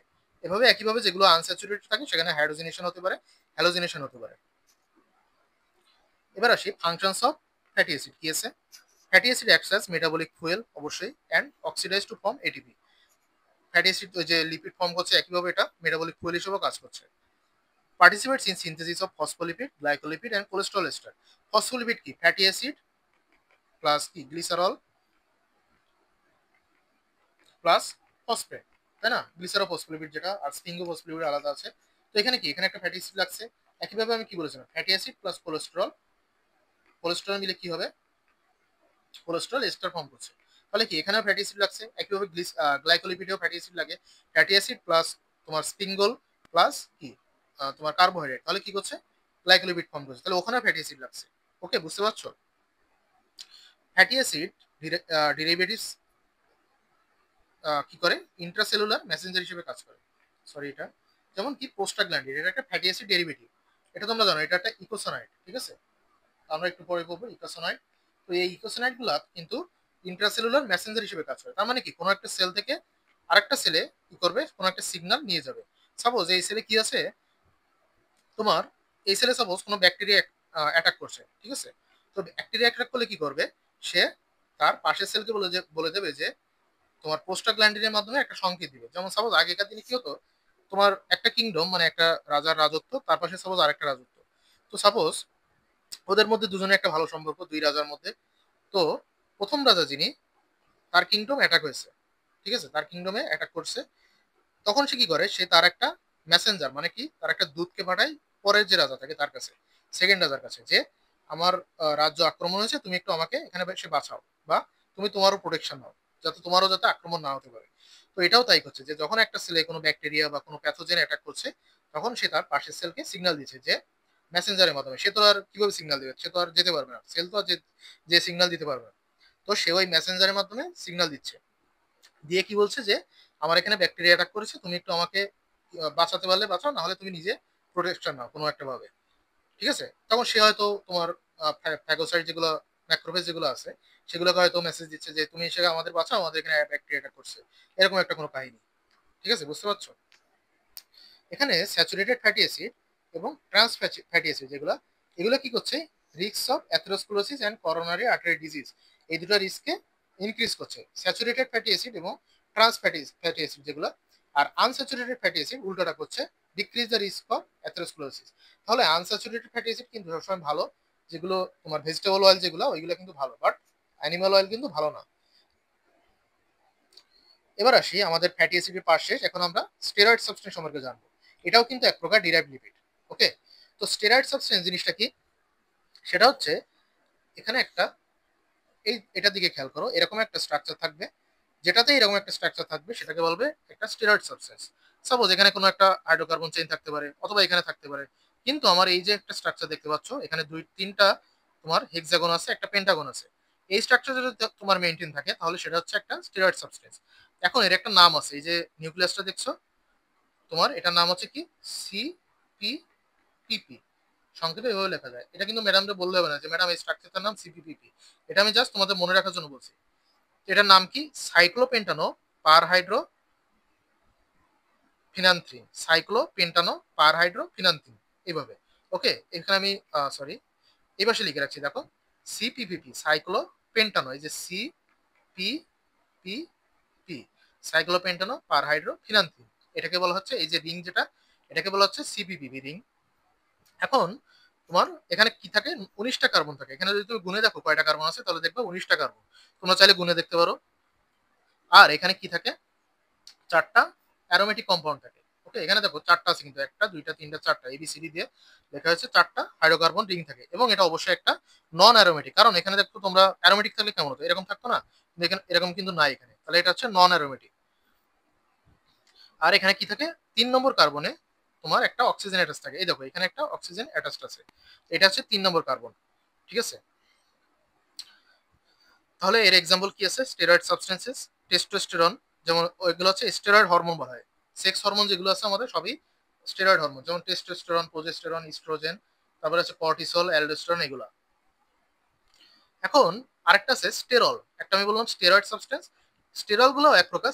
এভাবে একইভাবে যেগুলো আনস্যাচুরেটেড থাকে সেখানে হাইড্রোজেনেশন হতে পারে, হ্যালোজিনেশন হতে পারে। এবার আসি ফাংশনস অফ ফ্যাটি অ্যাসিড কি আছে? Fatty acid acts as metabolic fuel অবশ্যই and oxidize to form ATP. Fatty acid যে লিপিড ফর্ম করছে একইভাবে এটা মেটাবলিক ফুয়েল হিসেবেও কাজ করছে। Participates in synthesis of phospholipid, glycolipid and cholesterol ester. Phospholipid কি? ফ্যাটি অ্যাসিড প্লাস কি গ্লিসারল প্লাস ফসফেট, তাই না? গ্লিসারল ফসফোলিপিড যেটা, আর স্পিঙ্গো ফসফোলিপিড আলাদা আছে। তো এখানে কি, এখানে একটা ফ্যাটি অ্যাসিড লাগছে। একইভাবে আমি কি বলেছিলাম? Fatty acid plus cholesterol, cholesterol মিলে কি হবে? কোলেস্টেরল এস্টার ফর্ম করছে। তাহলে কি এখানেও ফ্যাটি অ্যাসিড লাগছে, একইভাবে গ্লাইকোলিপিডেও ফ্যাটি অ্যাসিড লাগে। ফ্যাটি অ্যাসিড প্লাস তোমার স্পিঙ্গল প্লাস কি তোমার কার্বোহাইড্রেট, তাহলে কি করছে, গ্লাইকোলিপিড ফর্ম করছে, তাহলে ওখানে ফ্যাটি অ্যাসিড লাগছে। ওকে, বুঝতে পারছো? ফ্যাটি অ্যাসিড ডেরিভেটিভস কি করে, ইন্ট্রাসেলুলার মেসেঞ্জার হিসেবে কাজ করে। সরি, এটা যেমন কি প্রোস্টাগ্ল্যান্ডিন, এটা একটা ফ্যাটি অ্যাসিড ডেরিভেটিভ, এটা তোমরা জানো, এটা একটা ইকোসানাইড, ঠিক আছে? আমরা একটু পরে বলবো ইকোসানাইড। তো এই ইকোসানাইড গুলা কিন্তু ইন্ট্রাসেলুলার মেসেঞ্জার হিসেবে কাজ করে। তার মানে কি, কোনো একটা সেল থেকে আরেকটা সেলে কি করবে, কোনো একটা সিগন্যাল নিয়ে যাবে। সাপোজ এই সেলে কি আছে, তোমার এই সেলে সাপোজ কোনো ব্যাকটেরিয়া অ্যাটাক করছে, ঠিক আছে? তো ব্যাকটেরিয়া অ্যাটাক করলে কি করবে, সে তার পাশের সেলকে বলে দেবে যে তোমার প্রোস্টাগ্ল্যান্ডিনের মাধ্যমে একটা সংকেত দিবে। যেমন সাপোজ আগেকার দিনে কি হতো, তোমার একটা কিংডম মানে একটা রাজার রাজত্ব, তার পাশে সাপোজ আরেকটা রাজত্ব। তো সাপোজ ওদের মধ্যে দুজনে একটা ভালো সম্পর্ক, দুই রাজার মধ্যে। তো প্রথম রাজা যিনি, তার কিংডম অ্যাটাক হয়েছে, ঠিক আছে, তার কিংডমে অ্যাটাক করছে। তখন সে কি করে, সে তার একটা মেসেঞ্জার মানে কি, তার একটা দূতকে পাঠায় পরের যে রাজা থাকে তার কাছে, সেকেন্ড রাজার কাছে, যে আমার রাজ্য আক্রমণ হয়েছে, তুমি একটু আমাকে এখানে এসে বাঁচাও, বা তুমি তোমারও প্রোটেকশন নাও, যাতে তোমারও যাতে আক্রমণ না হতে পারে। তো এটাও তাই করছে, যে যখন একটা সেলে কোনো ব্যাকটেরিয়া বা কোনো প্যাথোজেন অ্যাটাক করছে, তখন সে তার পাশের সেলকে সিগন্যাল দিচ্ছে, যে মেসেঞ্জারের মাধ্যমে। সে তো আর কিভাবে সিগন্যাল দিবে, সে তো আর যেতে পারবে না, সেল তো আর যে সিগন্যাল দিতে পারবে না। তো সে ওই মেসেঞ্জারের মাধ্যমে সিগন্যাল দিচ্ছে, দিয়ে কি বলছে, যে আমার এখানে ব্যাকটেরিয়া অ্যাটাক করেছে, তুমি একটু আমাকে বাঁচাতে পারলে বাঁচাও, না হলে তুমি নিজে প্রোটেকশন নাও কোনো একটা ভাবে, ঠিক আছে? তখন সে হয়তো তোমার ফ্যাগোসাইট যেগুলো, ম্যাক্রোফেজ যেগুলো আছে, সেগুলোকে হয়তো মেসেজ দিচ্ছে যে তুমি এসে আমাদের বাঁচাও, আমাদের এখানে ব্যাকটেরিয়া অ্যাটাক করছে, এরকম একটা কোনো কাহিনী, ঠিক আছে? বুঝতে পারছো? এখানে স্যাচুরেটেড ফ্যাটি অ্যাসিড এবং ট্রান্স ফ্যাটি অ্যাসিড যেগুলো, এগুলো কি করছে, risk of atherosclerosis and coronary artery disease, এই দুটো রিস্ককে ইনক্রিজ করছে, স্যাচুরেটেড ফ্যাটি অ্যাসিড এবং ট্রান্স ফ্যাটি অ্যাসিড যেগুলো। আর আনস্যাচুরেটেড ফ্যাটি অ্যাসিড উল্টোটা করছে, decrease the risk of atherosclerosis. তাহলে আনস্যাচুরেটেড ফ্যাটি অ্যাসিড কিন্তু সবসময় ভালো, যেগুলো তোমার ভেজিটেবল অয়েল যেগুলো, ওইগুলো কিন্তু ভালো, বাট অ্যানিমাল অয়েল কিন্তু ভালো না। এবার আসি আমাদের ফ্যাটি অ্যাসিডের পাশ শেষ, এখন আমরা স্টেরয়েড সাবস্টেন্স সম্পর্কে জানবো। এটাও কিন্তু এক প্রকার ডিরাইভড লিপিড। ওকে, তো স্টেরয়েড সাবস্টেন্স জিনিসটা কি, সেটা হচ্ছে এখানে একটা, এটার দিকে খেয়াল করো, এরকম একটা স্ট্রাকচার থাকবে, যেটাতে এরকম একটা স্ট্রাকচার থাকবে সেটাকে বলবে একটা স্টেরয়েড সাবস্টেন্স। সাপোজ এখানে কোনো একটা হাইড্রোকার্বন চেইন থাকতে পারে, অথবা এখানে থাকতে পারে। কিন্তু আমার এই যে একটা স্ট্রাকচার দেখতে পাচ্ছ, এখানে দুই তিনটা তোমার হেক্সাগন আছে, একটা পেন্টাগন আছে। এই স্ট্রাকচার যদি তোমার মেনটেন থাকে, তাহলে সেটা হচ্ছে একটা স্টেরয়েড সাবস্টেন্স। এখন এর একটা নাম আছে, এই যে নিউক্লিয়াসটা দেখছো, তোমার এটার নাম হচ্ছে কি, সিপিপিপি, সংক্ষেপে এভাবে লেখা যায়। এটা কিন্তু ম্যাডামকে বললে হবে না যে ম্যাডাম এই স্ট্রাকচারটার নাম সিপিপিপি, এটা আমি জাস্ট তোমাদের মনে রাখার জন্য বলছি। এটার নাম কি, সাইক্লোপেন্টানো পারহাইড্রো ফিনান্থ্রিন, সাইক্লোপেন্টানো পারহাইড্রো ফিনান্থ্রিন, এইভাবে। ওকে, এখানে আমি সরি, এই পাশে লিখে রাখছি, দেখো, সিপিপিপি সাইক্লোপেন্টানো, এই যে সিপিপিপি সাইক্লোপেন্টানো পারহাইড্রো ফিনান্থ্রিন, এটাকে বলা হচ্ছে, এই যে রিং যেটা, এটাকে বলা হচ্ছে সিপিপিপি রিং। এখন তোমার এখানে কি থাকে, 19টা কার্বন থাকে। এখানে যদি তুমি গুনে দেখো কয়টা কার্বন আছে, তাহলে দেখবে 19টা কার্বন, তোমরা চাইলে গুনে দেখতে পারো। আর এখানে কি থাকে, 4টা অ্যারোমেটিক কম্পাউন্ড থাকে। ওকে, এখানে দেখো 4টা আছে, কিন্তু একটা দুইটা তিনটা চারটা এবিসিডি দিয়ে লেখা হয়েছে, 4টা হাইড্রোকার্বন রিং থাকে, এবং এটা অবশ্যই একটা নন অ্যারোমেটিক। কারণ এখানে দেখো তোমরা অ্যারোমেটিক থাকলে কেমন হতো, এরকম থাকতো না, কিন্তু এখানে এরকম কিন্তু নাই এখানে, তাহলে এটা হচ্ছে নন অ্যারোমেটিক। আর এখানে কি থাকে, 3 নম্বর কার্বনে তোমার একটা অক্সিজেন অ্যাটাচ থাকে, এই দেখো এখানে একটা অক্সিজেন অ্যাটাচড আছে, এটা হচ্ছে 3 নম্বর কার্বন, ঠিক আছে? তাহলে এর এক্সাম্পল কি আছে, স্টেরয়েড সাবস্টেন্সেস, টেস্টোস্টেরন, যেমন ওইগুলো হচ্ছে স্টেরয়েড হরমোন বলা হয়। সেক্স হরমোন যেগুলো আছে আমাদের সবই স্টেরয়েড হরমোন, যেমন টেস্টোস্টেরন, প্রোজেস্টেরন, ইস্ট্রোজেন, তারপরে আছে কর্টিসল, অ্যালডোস্টেরন, এগুলো। এখন আরেকটা আছে স্টেরল, একটা আমি বললাম স্টেরয়েড সাবস্টেন্স। স্টেরল গুলো এক প্রকার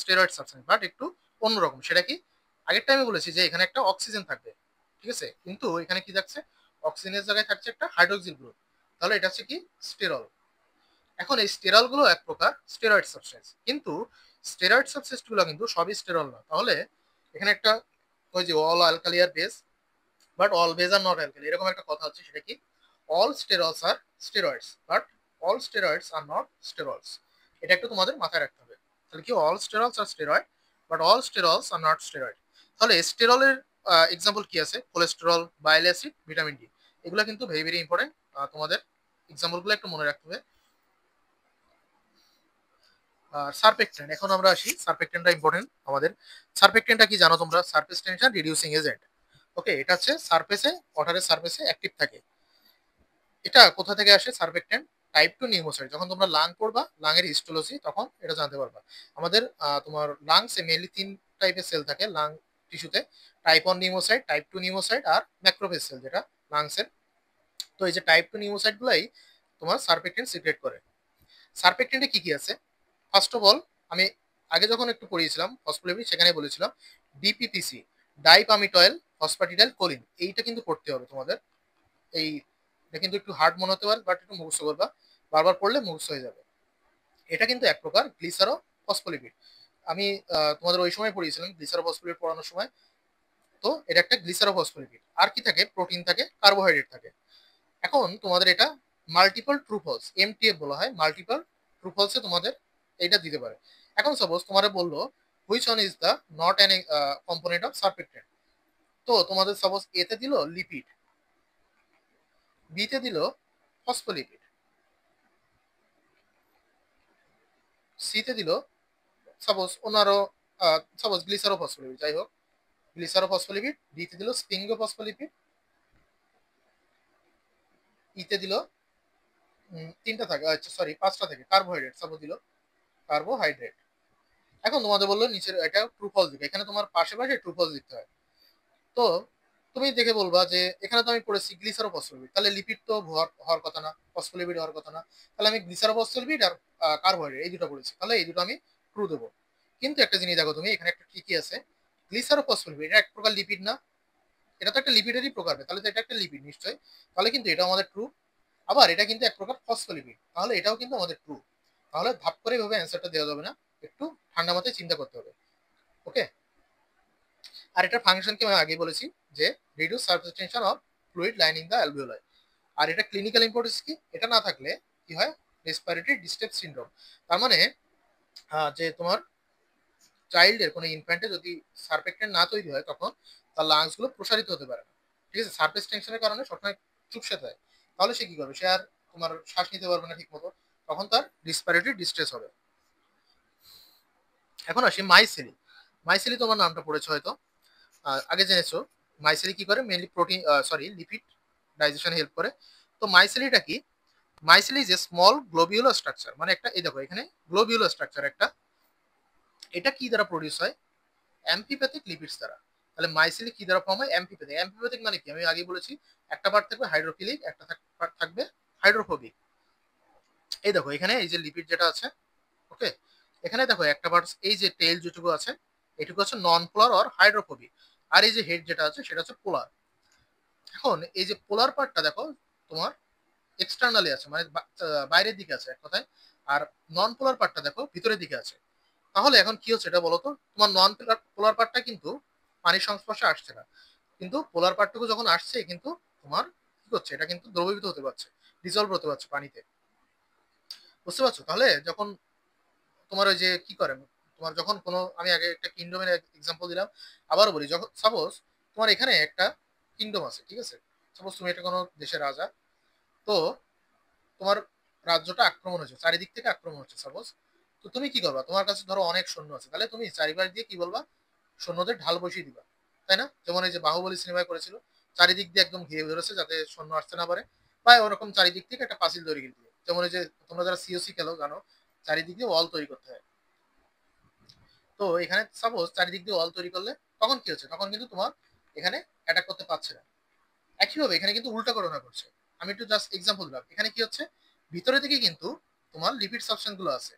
স্টেরয়েড সাবস্টেন্স, বাট একটু অন্যরকম। সেটা কি, আগেরটা আমি বলেছি যে এখানে একটা অক্সিজেন থাকবে, ঠিক আছে, কিন্তু এখানে কি থাকছে, অক্সিজেনের জায়গায় থাকছে একটা হাইড্রোক্সিল গ্রুপ, তাহলে এটা হচ্ছে কি, স্টেরল। এখন এই স্টেরল গুলো এক প্রকার স্টেরয়েড সাবস্টেন্স, কিন্তু স্টেরয়েড সাবস্টেন্স গুলো কিন্তু সবই স্টেরল না। তাহলে এখানে একটা, ওই যে all alkali are base, but all base are not alkali, এরকম একটা কথা হচ্ছে, সেটা কি, all sterols are steroids, but all steroids are not sterols. এটা একটু তোমাদের মাথায় রাখতে হবে। তাহলে কি, all sterols are steroid, but all sterols are not steroid. তাহলে স্টেরলের এক্সাম্পল কি আছে, cholesterol, bile acid, vitamin D, এগুলো কিন্তু ভেরি ভেরি ইম্পর্টেন্ট, তোমাদের এক্সাম্পল গুলো একটু মনে রাখতে হবে। আর সারফেক্টেন্ট, এখন আমরা আসি, সারফেক্টেন্টটা ইম্পর্টেন্ট আমাদের। সারফেক্টেন্টটা কি জানো তোমরা, সারফেস টেনশন রিডিউসিং এজেন্ট। ওকে, এটা হচ্ছে সারফেসে, ওয়াটারের সারফেসে অ্যাক্টিভ থাকে। এটা কোথা থেকে আসে সার্ফেক্টেন্ট? Type two pneumocyte. যখন তোমরা লাং পড়বা, লাং এর হিস্টোলজি, তখন এটা জানতে পারবা। আমাদের তোমার লাংসে মেইনলি 3 টাইপের সেল থাকে লাং টিস্যুতে: টাইপ 1 নিউমোসাইট, টাইপ 2 নিউমোসাইট আর ম্যাক্রোফেজ সেল, যেটা লাংসের। তো এই যে টাইপ 2 নিউমোসাইট গুলাই তোমার সার্ফেক্টেন্ট সিক্রেট করে। সার্ফেক্টেন্টে কি কি আছে? ফার্স্ট অফ অল, আমি আগে যখন একটু পড়িয়েছিলাম ফসফোলিপিড, সেখানে বলেছিলাম ডিপিপিসি, ডাইপামিটয়েল ফসফাটিডাইল কোলিন, এইটা কিন্তু পড়তে হবে তোমাদের। এই এটা কিন্তু একটু হার্ড মনে হতে পারে, বাট একটু মুখস্থ করবা, বারবার পড়লে মুখস্থ হয়ে যাবে। এটা কিন্তু এক প্রকার গ্লিসারো ফসফোলিপিড। আমি তোমাদের ওই সময় পড়িয়েছিলাম গ্লিসারো ফসফোলিপিড পড়ানোর সময়। তো এটা একটা গ্লিসারো ফসফোলিপিড। আর কি থাকে? প্রোটিন থাকে, কার্বোহাইড্রেট থাকে। এখন তোমাদের এটা মাল্টিপল ট্রু ফলস, এমটিএফ বলা হয়, মাল্টিপল ট্রু ফলসে তোমাদের এইটা দিতে পারে। এখন সাপোজ তোমারে বললো which one is the not an component of surfactant. তো তোমাদের সাপোজ এতে দিল লিপিড, বিতে দিল ফসফোলিপিড, সিতে দিল সাপোজ ওনারও সাপোজ গ্লিসারো ফসফোলিপিড, যাই হোক, গ্লিসারো ফসফোলিপিড, ডিতে দিল স্পিঙ্গো ফসফোলিপিড, ইতে দিল 3টা থাকে, আচ্ছা সরি 5টা থাকে কার্বোহাইড্রেট, সাপোজ দিল কার্বোহাইড্রেট। এখন তোমাদের বললো নিচের এটা ট্রু ফলস দিবে, এখানে তোমার পাশে পাশে ট্রু ফলস দিতে হয়। তো তুমি দেখে বলবা যে এখানে তো আমি পড়েছি গ্লিসারো ফসফোলিপিড, তাহলে লিপিড তো হওয়ার কথা না, ফসফোলিপিড হওয়ার কথা না, তাহলে আমি গ্লিসারো ফসফোলিপিড আর কার্বোহাইড্রেট এই দুটো পড়েছি, তাহলে এই দুটো আমি ট্রু দেবো। কিন্তু একটা জিনিস দেখো তুমি, এখানে একটা ঠিকই আছে, গ্লিসারো ফসফোলিপিড এটা এক প্রকার লিপিড না? এটা তো একটা লিপিডেরই প্রকার, তাহলে তো এটা একটা লিপিড নিশ্চয়ই, তাহলে কিন্তু এটা আমাদের ট্রু। আবার এটা কিন্তু এক প্রকার ফসফোলিপিড, তাহলে এটাও কিন্তু আমাদের ট্রু। তাহলে ধাপ করে ভাবে অ্যান্সারটা দেওয়া যাবে না, একটু ঠান্ডা মাথায় চিন্তা করতে হবে। ওকে, আর এটার ফাংশনকে আমি আগে বলেছি যে reduce surface tension of fluid lining the alveoli. আর এটা ক্লিনিক্যাল ইম্পর্টেন্স কি? এটা না থাকলে কি হয়? Respiratory distress syndrome. তার মানে যে তোমার চাইল্ডের কোনো ইনফ্যান্টে যদি সার্ফেক্টেন্ট না তৈরি হয়, তখন তার লাংস গুলো প্রসারিত হতে পারে না। ঠিক আছে, সারফেস টেনশনের কারণে সবসময় চুপসে থাকে। তাহলে সে কি করবে? সে আর তোমার শ্বাস নিতে পারবে না ঠিক মতো, তখন তার রেসপিরেটরি ডিস্ট্রেস হবে। এখন আসি মাইসেলি। মাইসেলি তোমার নামটা পড়েছো হয়তো, আগে জেনেছো। মাইসেলি কি করে? মেনলি প্রোটিন, সরি লিপিড ডাইজেশনে হেল্প করে। তো মাইসেলিটা কি? Micelle is a small globular structure, মানে একটা, এই দেখো এখানে গ্লোবিউলার স্ট্রাকচার একটা। এটা কি দ্বারা প্রডিউস হয়? অ্যাম্ফিপ্যাথিক লিপিডস দ্বারা। তাহলে মাইসেলি কি দ্বারা ফর্ম হয়? অ্যাম্ফিপ্যাথিক। অ্যাম্ফিপ্যাথিক মানে কি? আমি আগে বলেছি একটা পার্ট থাকবে হাইড্রোফিলিক, একটা পার্ট থাকবে হাইড্রোফোবিক। এই দেখো এখানে এই যে লিপিড যেটা আছে, ওকে, এখানে দেখো একটা পার্ট, এই যে টেল যেটুকু আছে এটুকু হচ্ছে নন পোলার অর হাইড্রোফোবিক, আর এই যে হেড যেটা আছে সেটা হচ্ছে পোলার। এখন এই যে পোলার পার্টটা দেখো তোমার এক্সটার্নালি আছে, মানে বাইরের দিকে আছে এক কথায়। আর নন পোলার পার্টটা দেখো ভিতরের দিকে আছে। তাহলে এখন কি হচ্ছে এটা বলো তো? তোমার নন পোলার পার্টটা কিন্তু পানির সংস্পর্শে আসছে না, কিন্তু পোলার পার্টটুকু যখন আসছে কিন্তু তোমার কি করছে? এটা কিন্তু দ্রবীভূত হতে পারছে, ডিজলভ হতে পারছে পানিতে। বুঝতে পারছো? তাহলে যখন তোমার ওই যে কি করে, তোমার যখন কোনো, আমি আগে একটা কিংডমের এক্সাম্পল দিলাম, আবারও বলি, যখন সাপোজ তোমার এখানে একটা কিংডম আছে, ঠিক আছে, সাপোজ তুমি এটা কোনো দেশের রাজা। তো তোমার রাজ্যটা আক্রমণ হচ্ছে, চারিদিক থেকে আক্রমণ হচ্ছে সাপোজ। তো তুমি কি করবা? তোমার কাছে ধরো অনেক সৈন্য আছে, তাহলে তুমি চারিপাশ দিয়ে কি বলবা? সৈন্যদের ঢাল বসিয়ে দিবা, তাই না? যেমন এই যে বাহুবলী সিনেমায় করেছিল, চারিদিক দিয়ে একদম ঘিরে ধরেছে যাতে সৈন্য আসতে না পারে, বা ওরকম চারিদিক থেকে একটা পাঁচিল তৈরি করে দিবে। যেমন এই যে তোমরা যারা সিওসি খেলো জানো, চারিদিক দিয়ে ওয়াল তৈরি করতে হয়। তো এখানে সাপোজ চারিদিক দিয়ে ওয়াল তৈরি করলে তখন কি হচ্ছে? তখন কিন্তু তোমার এখানে অ্যাটাক করতে পারছে না। একইভাবে এখানে কিন্তু উল্টা ঘটনা ঘটছে। আমি একটু জাস্ট এক্সাম্পল দিলাম, এখানে কি হচ্ছে? ভিতরে দিকে কিন্তু তোমার লিপিড সাবস্টেন্স গুলো আছে,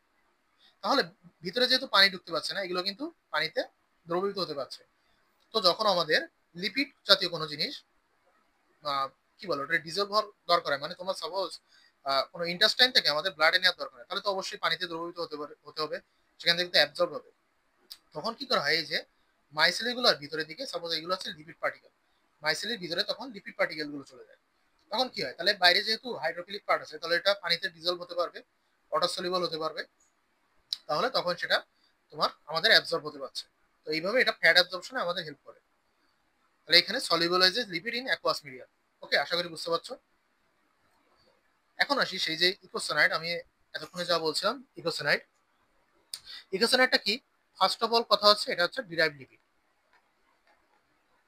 তাহলে ভিতরে যেহেতু পানি ঢুকতে পারছে না, এগুলো কিন্তু পানিতে দ্রবীভূত হতে পারছে। তো যখন আমাদের লিপিড জাতীয় কোনো জিনিস কি বলো ওটা ডিজলভ হওয়ার দরকার হয়, মানে তোমার সাপোজ কোনো ইন্টাস্টাইন থেকে আমাদের ব্লাডে নেওয়ার দরকার হয়, তাহলে তো অবশ্যই পানিতে দ্রবীভূত হতে হবে, সেখান থেকে তো অ্যাবজর্ব হবে। তখন কি করা হয়? এই যে মাইসেলিগুলোর ভিতরের দিকে সাপোজ এগুলো হচ্ছে লিপিড পার্টিকেল, মাইসেলের ভিতরে তখন লিপিড পার্টিকেল গুলো চলে যায়। তখন কি হয়? তাহলে বাইরে যেহেতু হাইড্রোফিলিক পার্ট আছে, তাহলে এটা পানিতে ডিজলভ হতে পারবে, ওয়াটার সলিউবল হতে পারবে, তাহলে তখন সেটা তোমার আমাদের অ্যাবজর্ব হতে পারছে। তো এইভাবে এটা ফ্যাট অ্যাবজর্পশনে আমাদের হেল্প করে। তাহলে এখানে সলিউবলাইজেস লিপিড ইন অ্যাকুয়াস মিডিয়াম। ওকে, আশা করি বুঝতে পারছো। এখন আসি সেই যে ইকোসানাইড, আমি এতক্ষণে যা বলছিলাম ইকোসানাইড। ইকোসানাইডটা কি? ফার্স্ট অফ অল কথা হচ্ছে এটা হচ্ছে ডিরাইভড লিপিড।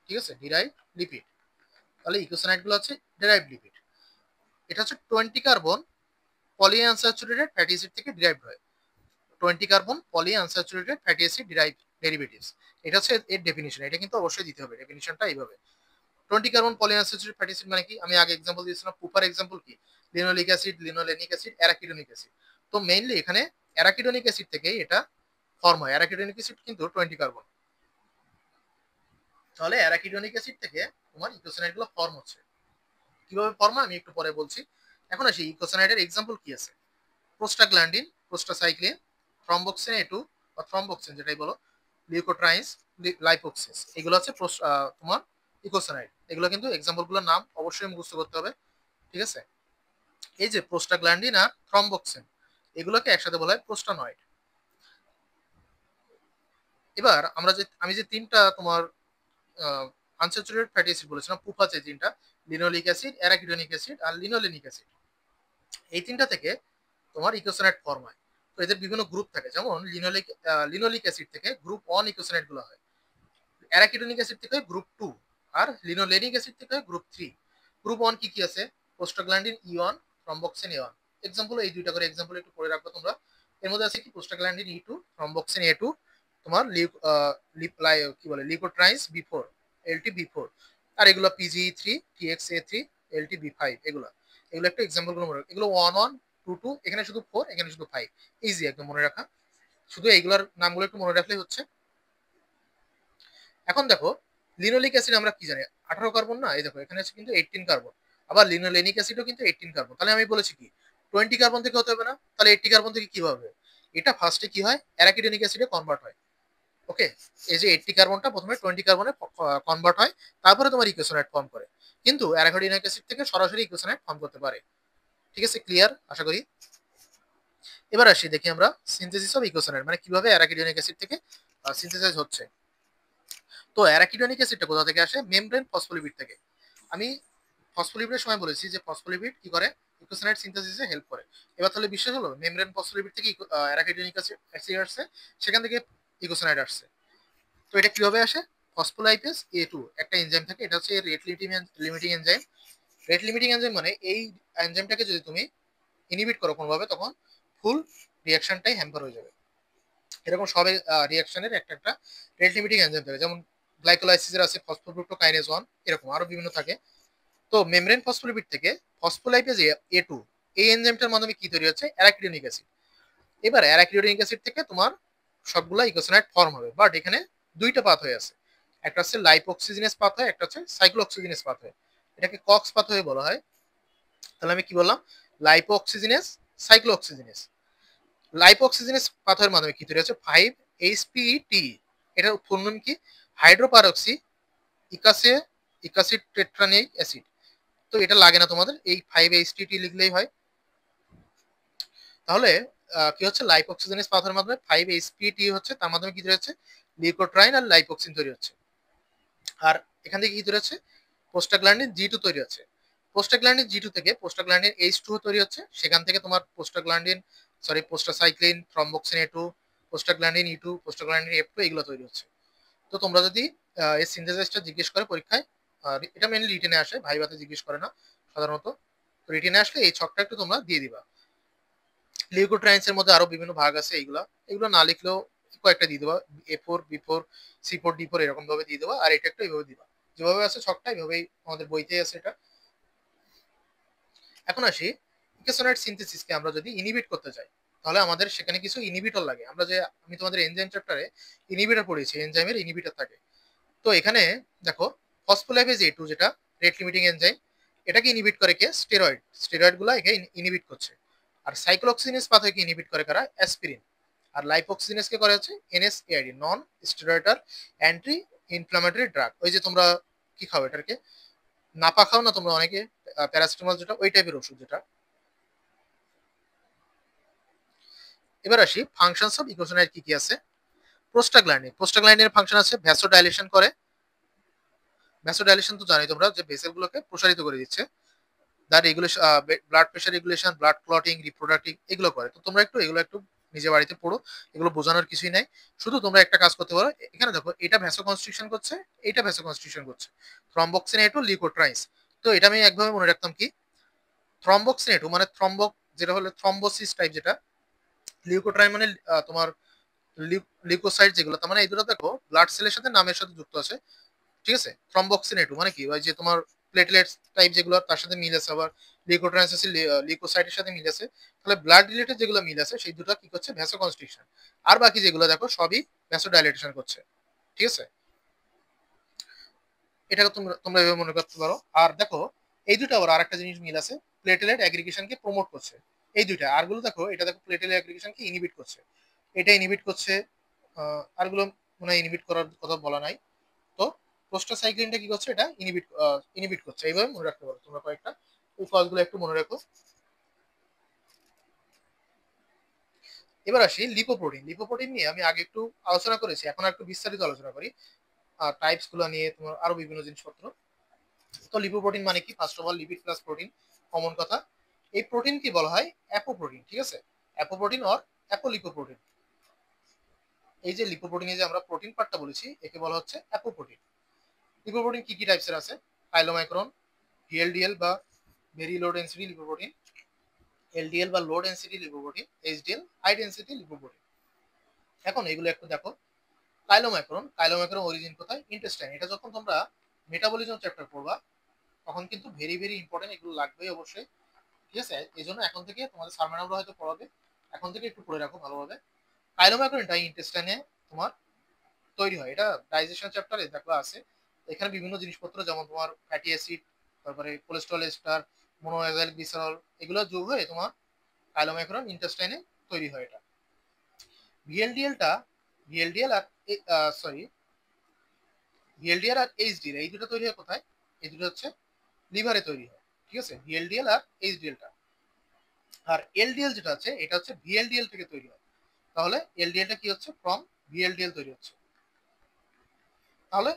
ঠিক আছে, ডিরাইভ লিপিড। তাহলে ইকোসানাইড গুলো হচ্ছে ডিরাইভ লিপিড। এটা হচ্ছে 20 carbon poly unsaturated fatty acid থেকে ডিরাইভড হয়। 20 carbon poly unsaturated fatty acid derive derivatives, এটা হচ্ছে এর ডেফিনিশন। এটা কিন্তু অবশ্যই দিতে হবে ডেফিনিশনটা এইভাবে। 20 carbon poly unsaturated fatty acid মানে কি, আমি আগে এক্সাম্পল দিয়েছিলাম পুপার এক্সাম্পল কি, linoleic acid, linolenic acid, arachidonic acid. তো মেইনলি এখানে অ্যারাকিডোনিক অ্যাসিড থেকে এটা ফর্ম হয়। অ্যারাকিডোনিক অ্যাসিড কিন্তু 20 কার্বন। তাহলে অ্যারাকিডোনিক অ্যাসিড থেকে তোমার ইকোসানাইড গুলো ফর্ম হচ্ছে। কিভাবে ফর্ম হয় আমি একটু পরে বলছি। এখন আসি ইকোসানাইডের এক্সাম্পল কি আছে। প্রোস্টাগ্ল্যান্ডিন, প্রোস্টাসাইক্লিন, থ্রম্বোক্সিন A2 বা থ্রম্বোক্সিন যেটাই বলো, লিউকোট্রাইন্স, লাইপোক্সিস, এগুলো হচ্ছে তোমার ইকোসানাইড। এগুলো কিন্তু এক্সাম্পল গুলোর নাম অবশ্যই মুখস্থ করতে হবে, ঠিক আছে। এই যে প্রোস্টাগ্ল্যান্ডিন আর থ্রম্বোক্সিন, এগুলোকে একসাথে বলা হয় প্রোস্টানয়েড। এবার আমি যে তিনটা তোমার আনস্যাচুরেটেড ফ্যাটি অ্যাসিড বলেছিলাম, পুপা যে তিনটা, লিনোলিক অ্যাসিড, অ্যারাকিডোনিক অ্যাসিড আর লিনোলেনিক অ্যাসিড, এই তিনটা থেকে তোমার ইকোসানাইড ফর্ম হয়। তো এদের বিভিন্ন গ্রুপ থাকে, যেমন লিনোলিক অ্যাসিড থেকে গ্রুপ 1 ইকোসানাইড গুলো হয়, অ্যারাকিডোনিক অ্যাসিড থেকে গ্রুপ 2, আর লিনোলেনিক অ্যাসিড থেকে গ্রুপ 3। গ্রুপ 1 কি কি আছে, প্রোস্টাগ্ল্যান্ডিন E1, থ্রম্বোক্সিন A1। এক্সাম্পল এই দুইটা করে এক্সাম্পল একটু পড়ে রাখবো তোমরা। এর মধ্যে আছে কি, প্রোস্টাগ্ল্যান্ডিন E2, থ্রম্বোক্সিন A2, তোমার কি বলে লিউকোট্রাইন্স B4, LT-B4, আর এগুলো PGE3, TXA3, LT-B5, এগুলো এগুলো একটা এক্সাম্পল গুলো মনে রাখো। এগুলো 1 1 2 2, এখানে শুধু 4, এখানে শুধু 5, ইজি একদম মনে রাখা। শুধু এইগুলোর নামগুলো একটু মনে রাখলেই হচ্ছে। এখন দেখো, লিনোলিক অ্যাসিড আমরা কি জানি, 18 কার্বন না, এই দেখো এখানে আছে কিন্তু 18 কার্বন। আবার লিনোলেনিক অ্যাসিডও কিন্তু 18 কার্বন। তাহলে আমি বলেছি কি 20 কার্বন থেকে হতে হবে না, তাহলে 80 কার্বন থেকে কি হবে, এটা ফার্স্টে কি হয়, অ্যারাকিডোনিক অ্যাসিডে কনভার্ট হয়। ওকে, এই যে 80 কার্বনটা প্রথমে 20 কার্বনে কনভার্ট হয়, তারপরে তোমার ইকোসানাইড ফর্ম করে। কিন্তু অ্যারাকিডোনিক অ্যাসিড থেকে সরাসরি ইকোসানাইড ফর্ম করতে পারে। ঠিক আছে, ক্লিয়ার আশা করি। এবার আসি দেখি আমরা সিনথেসিস অফ ইকোসানাইড, মানে কিভাবে অ্যারাকিডোনিক অ্যাসিড থেকে সিনথেসাইজ হচ্ছে। তো অ্যারাকিডোনিক অ্যাসিডটা কোথা থেকে আসে, মেমব্রেন ফসফোলিপিড থেকে। আমি ফসফোলিপিডের সময় বলেছি যে ফসফোলিপিড কি করে, ইকোসানাইড সিনথেসিসে হেল্প করে। এবার তাহলে বিশ্বাস হলো, মেমব্রেন ফসফোলিপিড থেকে অ্যারাকিডোনিক অ্যাসিড আসছে, সেখান থেকে ইকোসানাইড আসছে। তো এটা কিভাবে আসে, ফসফোলাইপেজ A2 একটা এনজাইম থাকে, এটা হচ্ছে rate limiting enzyme. Rate limiting enzyme মানে এই এনজাইমটাকে যদি তুমি ইনহিবিট করো কোনোভাবে, তখন ফুল রিঅ্যাকশনটাই হ্যাম্পার হয়ে যাবে। এরকম সব রিঅ্যাকশনের একটা একটা রেট লিমিটিং এনজাইম থাকে, যেমন গ্লাইকোলাইসিসের আছে ফসফোগ্লুটোকাইনেজ 1, এরকম আরো বিভিন্ন থাকে। তো মেমব্রেন ফসফোলিপিড থেকে ফসফোলাইপেজ A2, এই এনজাইমটার মাধ্যমে কি তৈরি হচ্ছে, অ্যারাকিডোনিক অ্যাসিড। এবার অ্যারাকিডোনিক অ্যাসিড থেকে তোমার সবগুলা ইকোসানাইড ফর্ম হবে, বাট এখানে দুইটা পাথওয়ে আছে, একটা হচ্ছে লাইপোক্সিজিনেস পাথওয়ে, একটা হচ্ছে সাইক্লোঅক্সিজিনেস পাথওয়ে। এটাকে কক্স পাথওয়ে বলা হয়। তাহলে আমি কি বললাম, লাইপোঅক্সিজিনেস, সাইক্লোঅক্সিজিনেস। লাইপোঅক্সিজিনেস পাথওয়ের মাধ্যমে কি তৈরি হচ্ছে, 5-HPT, এটার ফুল নাম কি, হাইড্রোপারক্সি ইকাসে ইকাসিড টেট্রানিক অ্যাসিড। তো এটা লাগে না তোমাদের, এই 5-HTT লিখলেই হয়। তাহলে কি হচ্ছে, লাইপোক্সিজেনেস পাথরের মাধ্যমে 5-HPT হচ্ছে, তার মাধ্যমে কি তৈরি হচ্ছে, লিউকোট্রাইন আর লাইপোক্সিন তৈরি হচ্ছে। আর এখান থেকে কি তৈরি হচ্ছে, প্রোস্টাগ্ল্যান্ডিন G2 তৈরি হচ্ছে। প্রোস্টাগ্ল্যান্ডিন G2 থেকে প্রোস্টাগ্ল্যান্ডিন H2 তৈরি হচ্ছে, সেখান থেকে তোমার prostacyclin, থ্রম্বোক্সিন A2, prostaglandin E2, prostaglandin F2, এগুলো তৈরি হচ্ছে। তো তোমরা যদি এই সিনথেসাইজটা জিজ্ঞেস করে পরীক্ষায়, এটা মেনলি রিটেনে আসে, ভাইভাতে জিজ্ঞেস করে না সাধারণত। তো রিটেনে আসলে এই ছকটা একটু তোমরা দিয়ে দিবা। লিউকোট্রাইন্স এর মধ্যে আরো বিভিন্ন ভাগ আছে, এইগুলা এগুলো না লিখলেও কয়েকটা দিয়ে দেবা, A4, B4, C4, D4, এরকম ভাবে দিয়ে দেবা। আর এটা একটু এইভাবে দিবা, যেভাবে আছে ছকটা এইভাবেই আমাদের বইতে আছে এটা। এখন আসি, ইকোসানাইড সিনথেসিসকে আমরা যদি ইনহিবিট করতে চাই, তাহলে আমাদের সেখানে কিছু ইনহিবিটর লাগে। আমি তোমাদের এনজাইম চ্যাপ্টারে ইনহিবিটর পড়েছি, এনজাইমের ইনহিবিটর থাকে। তো এখানে দেখো, ফসফোলাইপেজ A2 যেটা রেট লিমিটিং এনজাইম, এটাকে ইনহিবিট করে কে, স্টেরয়েড গুলা একে ইনহিবিট করছে। আর সাইক্লোঅক্সিনেস পাথওয়েকে ইনহিবিট করে কারা, অ্যাসপিরিন। আর লাইপোক্সিনেস কে করে হচ্ছে NSAID, non steroidal anti inflammatory drug. ওই যে তোমরা কি খাও, এটাকে নাপা খাও না তোমরা অনেকে, প্যারাসিটামল যেটা, ওই টাইপের ওষুধ যেটা। এবার আসি ফাংশনস অফ ইকোসানাইড কি কি আছে। প্রোস্টাগ্ল্যান্ডিনের ফাংশন আছে ভ্যাসোডাইলেশন করে। ভ্যাসোডাইলেশন তো জানোই তোমরা, যে ভেসেল গুলোকে প্রসারিত করে দিচ্ছে। The regulation, blood pressure regulation, blood clotting, reproductive, এগুলো করে। তো তোমরা একটু এগুলো একটু নিজে বাড়িতে পড়ো, এগুলো বোঝানোর কিছুই নাই। শুধু তোমরা একটা কাজ করতে পারো, এখানে দেখো এটা ভ্যাসো কনস্ট্রিকশন করছে, এটা ভ্যাসো কনস্ট্রিকশন করছে, থ্রম্বক্সিনেটু লিউকোট্রাইন্স। তো এটা আমি একভাবে মনে রাখতাম কি, থ্রম্বক্সিনেটু মানে থ্রম্বক, যেটা হলো থ্রম্বোসিস টাইপ, যেটা লিউকোট্রাইন মানে তোমার লিউকোসাইট যেগুলো, তার মানে এই দুটো দেখো ব্লাড সেলের সাথে নামের সাথে যুক্ত আছে, ঠিক আছে। থ্রম্বক্সিনেটু মানে কি, ওই যে তোমার প্লেটলেটস টাইপ যেগুলো তার সাথে মিল আছে, আবার লিউকোট্রাইন্স আছে লিউকোসাইটের সাথে মিল আছে। তাহলে ব্লাড রিলেটেড যেগুলো মিল আছে সেই দুটো কি করছে, ভ্যাসো কনস্ট্রিকশন। আর বাকি যেগুলো দেখো সবই ভ্যাসো ডাইলেটেশন করছে, ঠিক আছে। এটাকে তোমরা তোমরা এভাবে মনে করতে পারো। আর দেখো এই দুটো আবার আরেকটা জিনিস মিল আছে, প্লেটলেট অ্যাগ্রিগেশনকে প্রমোট করছে। এই দুইটা, আরগুলো দেখো, এটা দেখো প্লেটলেট অ্যাগ্রিগেশনকে ইনহিবিট করছে, এটা ইনহিবিট করছে। আরগুলো মনে হয় ইনহিবিট করার কথা বলা নাই। তো প্রোস্টাসাইক্লিনটা কি করছে, এটা ইনহিবিট ইনহিবিট করছে। এইভাবে মনে রাখতে পারো তোমরা কয়েকটা, ওই ফলগুলো একটু মনে রাখো। এবার আসি লিপোপ্রোটিন। লিপোপ্রোটিন নিয়ে আমি আগে একটু আলোচনা করেছি, এখন আর একটু বিস্তারিত আলোচনা করি। আর টাইপস গুলো নিয়ে তোমার আরো বিভিন্ন জিনিসপত্র। তো লিপোপ্রোটিন মানে কি, first of all lipid plus protein, common কথা। এই প্রোটিন কি বলা হয়, অ্যাপোপ্রোটিন, ঠিক আছে। অ্যাপোপ্রোটিন অর অ্যাপোলিপোপ্রোটিন। এই যে লিপোপ্রোটিনে যে আমরা প্রোটিন পার্টটা বলেছি, একে বলা হচ্ছে অ্যাপোপ্রোটিন। লিপোপ্রোটিন কি কি টাইপসের আছে, পাইলোমাইক্রন, ভিএলডিএল বা very low density lipoprotein, LDL বা low density lipoprotein, HDL high density lipoprotein. এখন এগুলো একটু দেখো। কাইলোমাইক্রন, কাইলোমাইক্রন অরিজিন কোথায়, ইন্টেস্টাইন। এটা যখন তোমরা মেটাবলিজম চ্যাপ্টার পড়বা তখন কিন্তু ভেরি ভেরি ইম্পর্টেন্ট, এগুলো লাগবেই অবশ্যই, ঠিক আছে। এই জন্য এখন থেকে তোমাদের স্যার ম্যাডামরা হয়তো পড়াবে, এখন থেকে একটু পড়ে রাখো ভালোভাবে। কাইলোমাইক্রনটা ইন্টেস্টাইনে তোমার তৈরি হয়, এটা ডাইজেশন চ্যাপ্টারে দেখো আছে। এখানে বিভিন্ন জিনিসপত্র যেমন তোমার ফ্যাটি অ্যাসিড, তারপরে কোলেস্ট্রল এস্টার, মোনোঅ্যাজাইল গ্লিসারল, এগুলো যোগ হয়ে তোমার কাইলোমাইক্রন ইন্টেস্টাইনে তৈরি হয়। এটা ভিএলডিএলটা, ভিএলডিএল আর সরি ভিএলডিএল আর এইচডিএল এই দুটো তৈরি হয় কোথায়, এই দুটো হচ্ছে লিভারে তৈরি হয়, ঠিক আছে, ভিএলডিএল আর এইচডিএলটা। আর এলডিএল যেটা আছে এটা হচ্ছে ভিএলডিএল থেকে তৈরি হয়। তাহলে এলডিএলটা কি হচ্ছে, ফ্রম ভিএলডিএল তৈরি হচ্ছে। তাহলে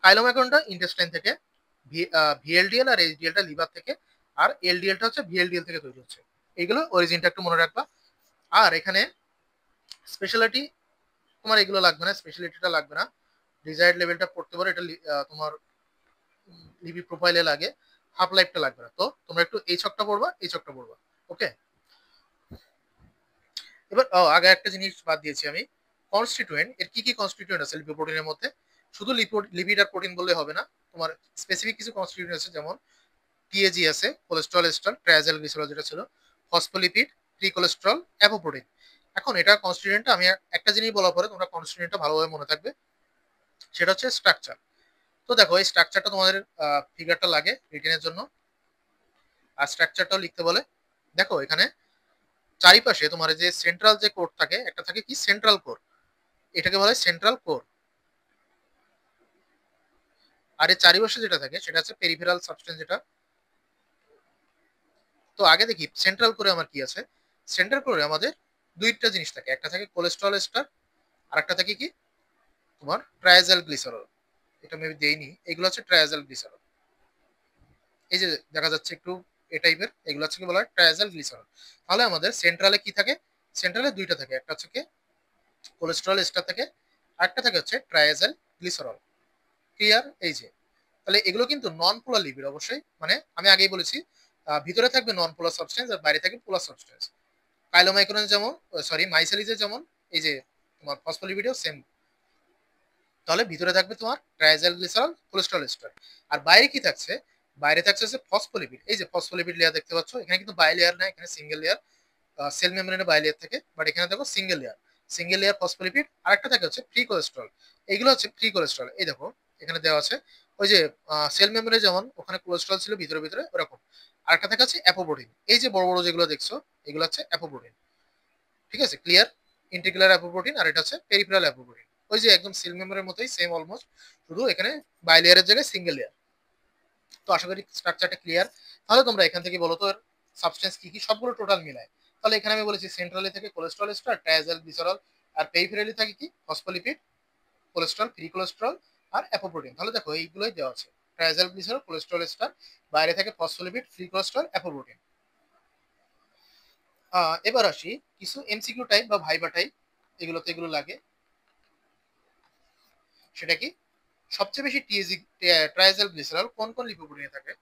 কাইলোম্যাকরনটা ইন্টেস্টাইন থেকে, ভিএলডিএল আর এইচডিএলটা লিভার থেকে, আর এলডিএলটা হচ্ছে ভিএলডিএল থেকে তৈরি হচ্ছে। এইগুলো অরিজিনটা একটু মনে রাখবা। আর এখানে স্পেশালিটি তোমার এগুলো লাগবে না, স্পেশালিটিটা লাগবে না, ডিজায়ার্ড লেভেলটা পড়তে পারো। এটা তোমার লিপি প্রোফাইলে লাগে, হাফ লাইফটা লাগবে না। তো তোমরা একটু এই ছকটা পড়বা, এই ছকটা পড়বা, ওকে। এবার আগে একটা জিনিস বাদ দিয়েছি আমি, কনস্টিটিউয়েন্ট, এর কি কি কনস্টিটিউয়েন্ট আছে লিপোপ্রোটিনের মধ্যে। শুধু লিপিড আর প্রোটিন বললে হবে না, তোমার স্পেসিফিক কিছু কনস্টিটিউয়েন্ট আছে, যেমন টিএজি আছে, কোলেস্ট্রল এস্টার, ট্রাইয়াজেল গ্লিসারল যেটা ছিল, ফসফোলিপিড, ট্রি কোলেস্ট্রল, অ্যাপোপ্রোটিন। এখন এটা কনস্টিটিউয়েন্টটা আমি একটা জিনিস বলার পরে তোমরা কনস্টিটিউয়েন্টটা ভালোভাবে মনে থাকবে, সেটা হচ্ছে স্ট্রাকচার। তো দেখো এই স্ট্রাকচারটা তোমাদের ফিগারটা লাগে রিটেনের জন্য, আর স্ট্রাকচারটাও লিখতে বলে। দেখো এখানে চারিপাশে তোমার যে সেন্ট্রাল যে কোর থাকে, একটা থাকে কি সেন্ট্রাল কোর, এটাকে বলা হয় সেন্ট্রাল কোর। আর এর চারিপাশে যেটা থাকে সেটা হচ্ছে পেরিফেরাল সাবস্টেন্স যেটা। তো আগে দেখি সেন্ট্রাল কোরে আমার কি আছে। সেন্ট্রাল কোরে আমাদের দুইটা জিনিস থাকে, একটা থাকে কোলেস্ট্রল এস্টার, আর একটা থাকে কি তোমার ট্রাইয়াজাইল গ্লিসারল। এটা মেবি দেইনি, এগুলো হচ্ছে ট্রাইয়াজাইল গ্লিসারল। এই যে দেখা যাচ্ছে একটু এ টাইপের, এগুলো হচ্ছে কি বলা হয় ট্রাইয়াজাইল গ্লিসারল। তাহলে আমাদের সেন্ট্রালে কি থাকে, সেন্ট্রালে দুইটা থাকে, একটা হচ্ছে কি কোলেস্ট্রল এস্টার থাকে, আরেকটা থাকে হচ্ছে ট্রাইয়াজাইল গ্লিসারল। ক্লিয়ার, এই যে। তাহলে এগুলো কিন্তু নন পোলার লিপিড অবশ্যই, মানে আমি আগেই বলেছি ভিতরে থাকবে নন পোলার সাবস্টেন্স আর বাইরে থাকবে পোলার সাবস্টেন্স। কাইলোমাইক্রন যেমন, সরি মাইসেলিজে যেমন, এই যে তোমার ফসফোলিপিডেও সেম। তাহলে ভিতরে থাকবে তোমার ট্রাইজাইল গ্লিসারল, কোলেস্ট্রল এস্টার। আর বাইরে কি থাকছে, বাইরে থাকছে হচ্ছে ফসফোলিপিড। এই যে ফসফোলিপিড লেয়ার দেখতে পাচ্ছ, এখানে কিন্তু বাই লেয়ার না, এখানে সিঙ্গেল লেয়ার। সেল মেমব্রেনে বাই লেয়ার থাকে, বাট এখানে দেখো single layer, single layer phospholipid. আর একটা থাকে হচ্ছে ফ্রি কোলেস্ট্রল। এইগুলো হচ্ছে ফ্রি কোলেস্ট্রল, এই দেখো এখানে দেওয়া আছে। ওই যে সেল মেমব্রেনে যেমন ওখানে কোলেস্ট্রল ছিল ভিতরে ভিতরে ওরকম। আর একটা থাকে হচ্ছে অ্যাপোপ্রোটিন, এই যে বড় বড় যেগুলো দেখছো এগুলো হচ্ছে অ্যাপোপ্রোটিন, ঠিক আছে, ক্লিয়ার। ইন্টিগ্রাল অ্যাপোপ্রোটিন আর এটা হচ্ছে পেরিফেরাল অ্যাপোপ্রোটিন। ওই যে একদম সেল মেমব্রেনের মতোই সেম অলমোস্ট, শুধু এখানে বাই লেয়ারের জায়গায় সিঙ্গেল লেয়ার। তো আশা করি স্ট্রাকচারটা ক্লিয়ার। তাহলে তোমরা এখান থেকে বলো তো সাবস্টেন্স কি কি, সবগুলো টোটাল মিলায়। তাহলে এখানে আমি বলেছি সেন্ট্রালি থেকে কোলেস্ট্রল এস্টার, ট্রাইয়াজাইল গ্লিসারল, আর পেরিফেরালি থাকে কি ফসফোলিপিড, কোলেস্ট্রল, ফ্রি কোলেস্ট্রল, আর অ্যাপোপ্রোটিন। তাহলে দেখো এইগুলোই দেওয়া আছে, ট্রাইয়াজাইল গ্লিসারল, কোলেস্ট্রল এস্টার, বাইরে থাকে ফসফোলিপিড, ফ্রি কোলেস্ট্রল, অ্যাপোপ্রোটিন। এবার আসি কিছু এমসিকিউ টাইপ বা ভাইবা টাইপ, এগুলো লাগে। সেটা কি, সবচেয়ে বেশি টিএজি ট্রাইজেল গ্লিসারল কোন কোন লিপোপ্রোটিনে থাকে?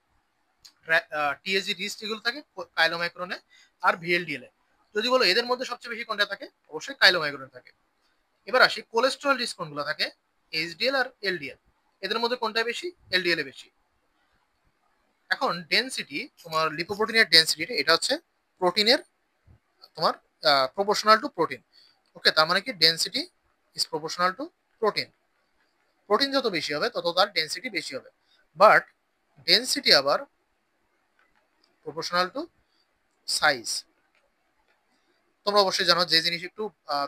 টিএজি রিস্ট এগুলো থাকে কাইলোমাইক্রনে আর ভিএলডিএল এ। যদি বলো এদের মধ্যে সবচেয়ে বেশি কোনটা থাকে, অবশ্যই কাইলোমাইক্রনে থাকে। এবার আসি কোলেস্টেরল রিস্ক কোনগুলো থাকে, এইচডিএল আর এলডিএল। এদের মধ্যে কোনটা বেশি? এলডিএল এ বেশি। এখন ডেনসিটি, তোমার লিপোপ্রোটিনের ডেনসিটি এটা হচ্ছে প্রোটিনের তোমার প্রপোর্শনাল টু প্রোটিন। ওকে, তার মানে কি density is proportional to protein. Protein যত বেশি হবে তত তার ডেনসিটি বেশি হবে, বাট ডেনসিটি আবার প্রপোর্শনাল টু সাইজ। তোমরা অবশ্যই জানো যে জিনিস একটু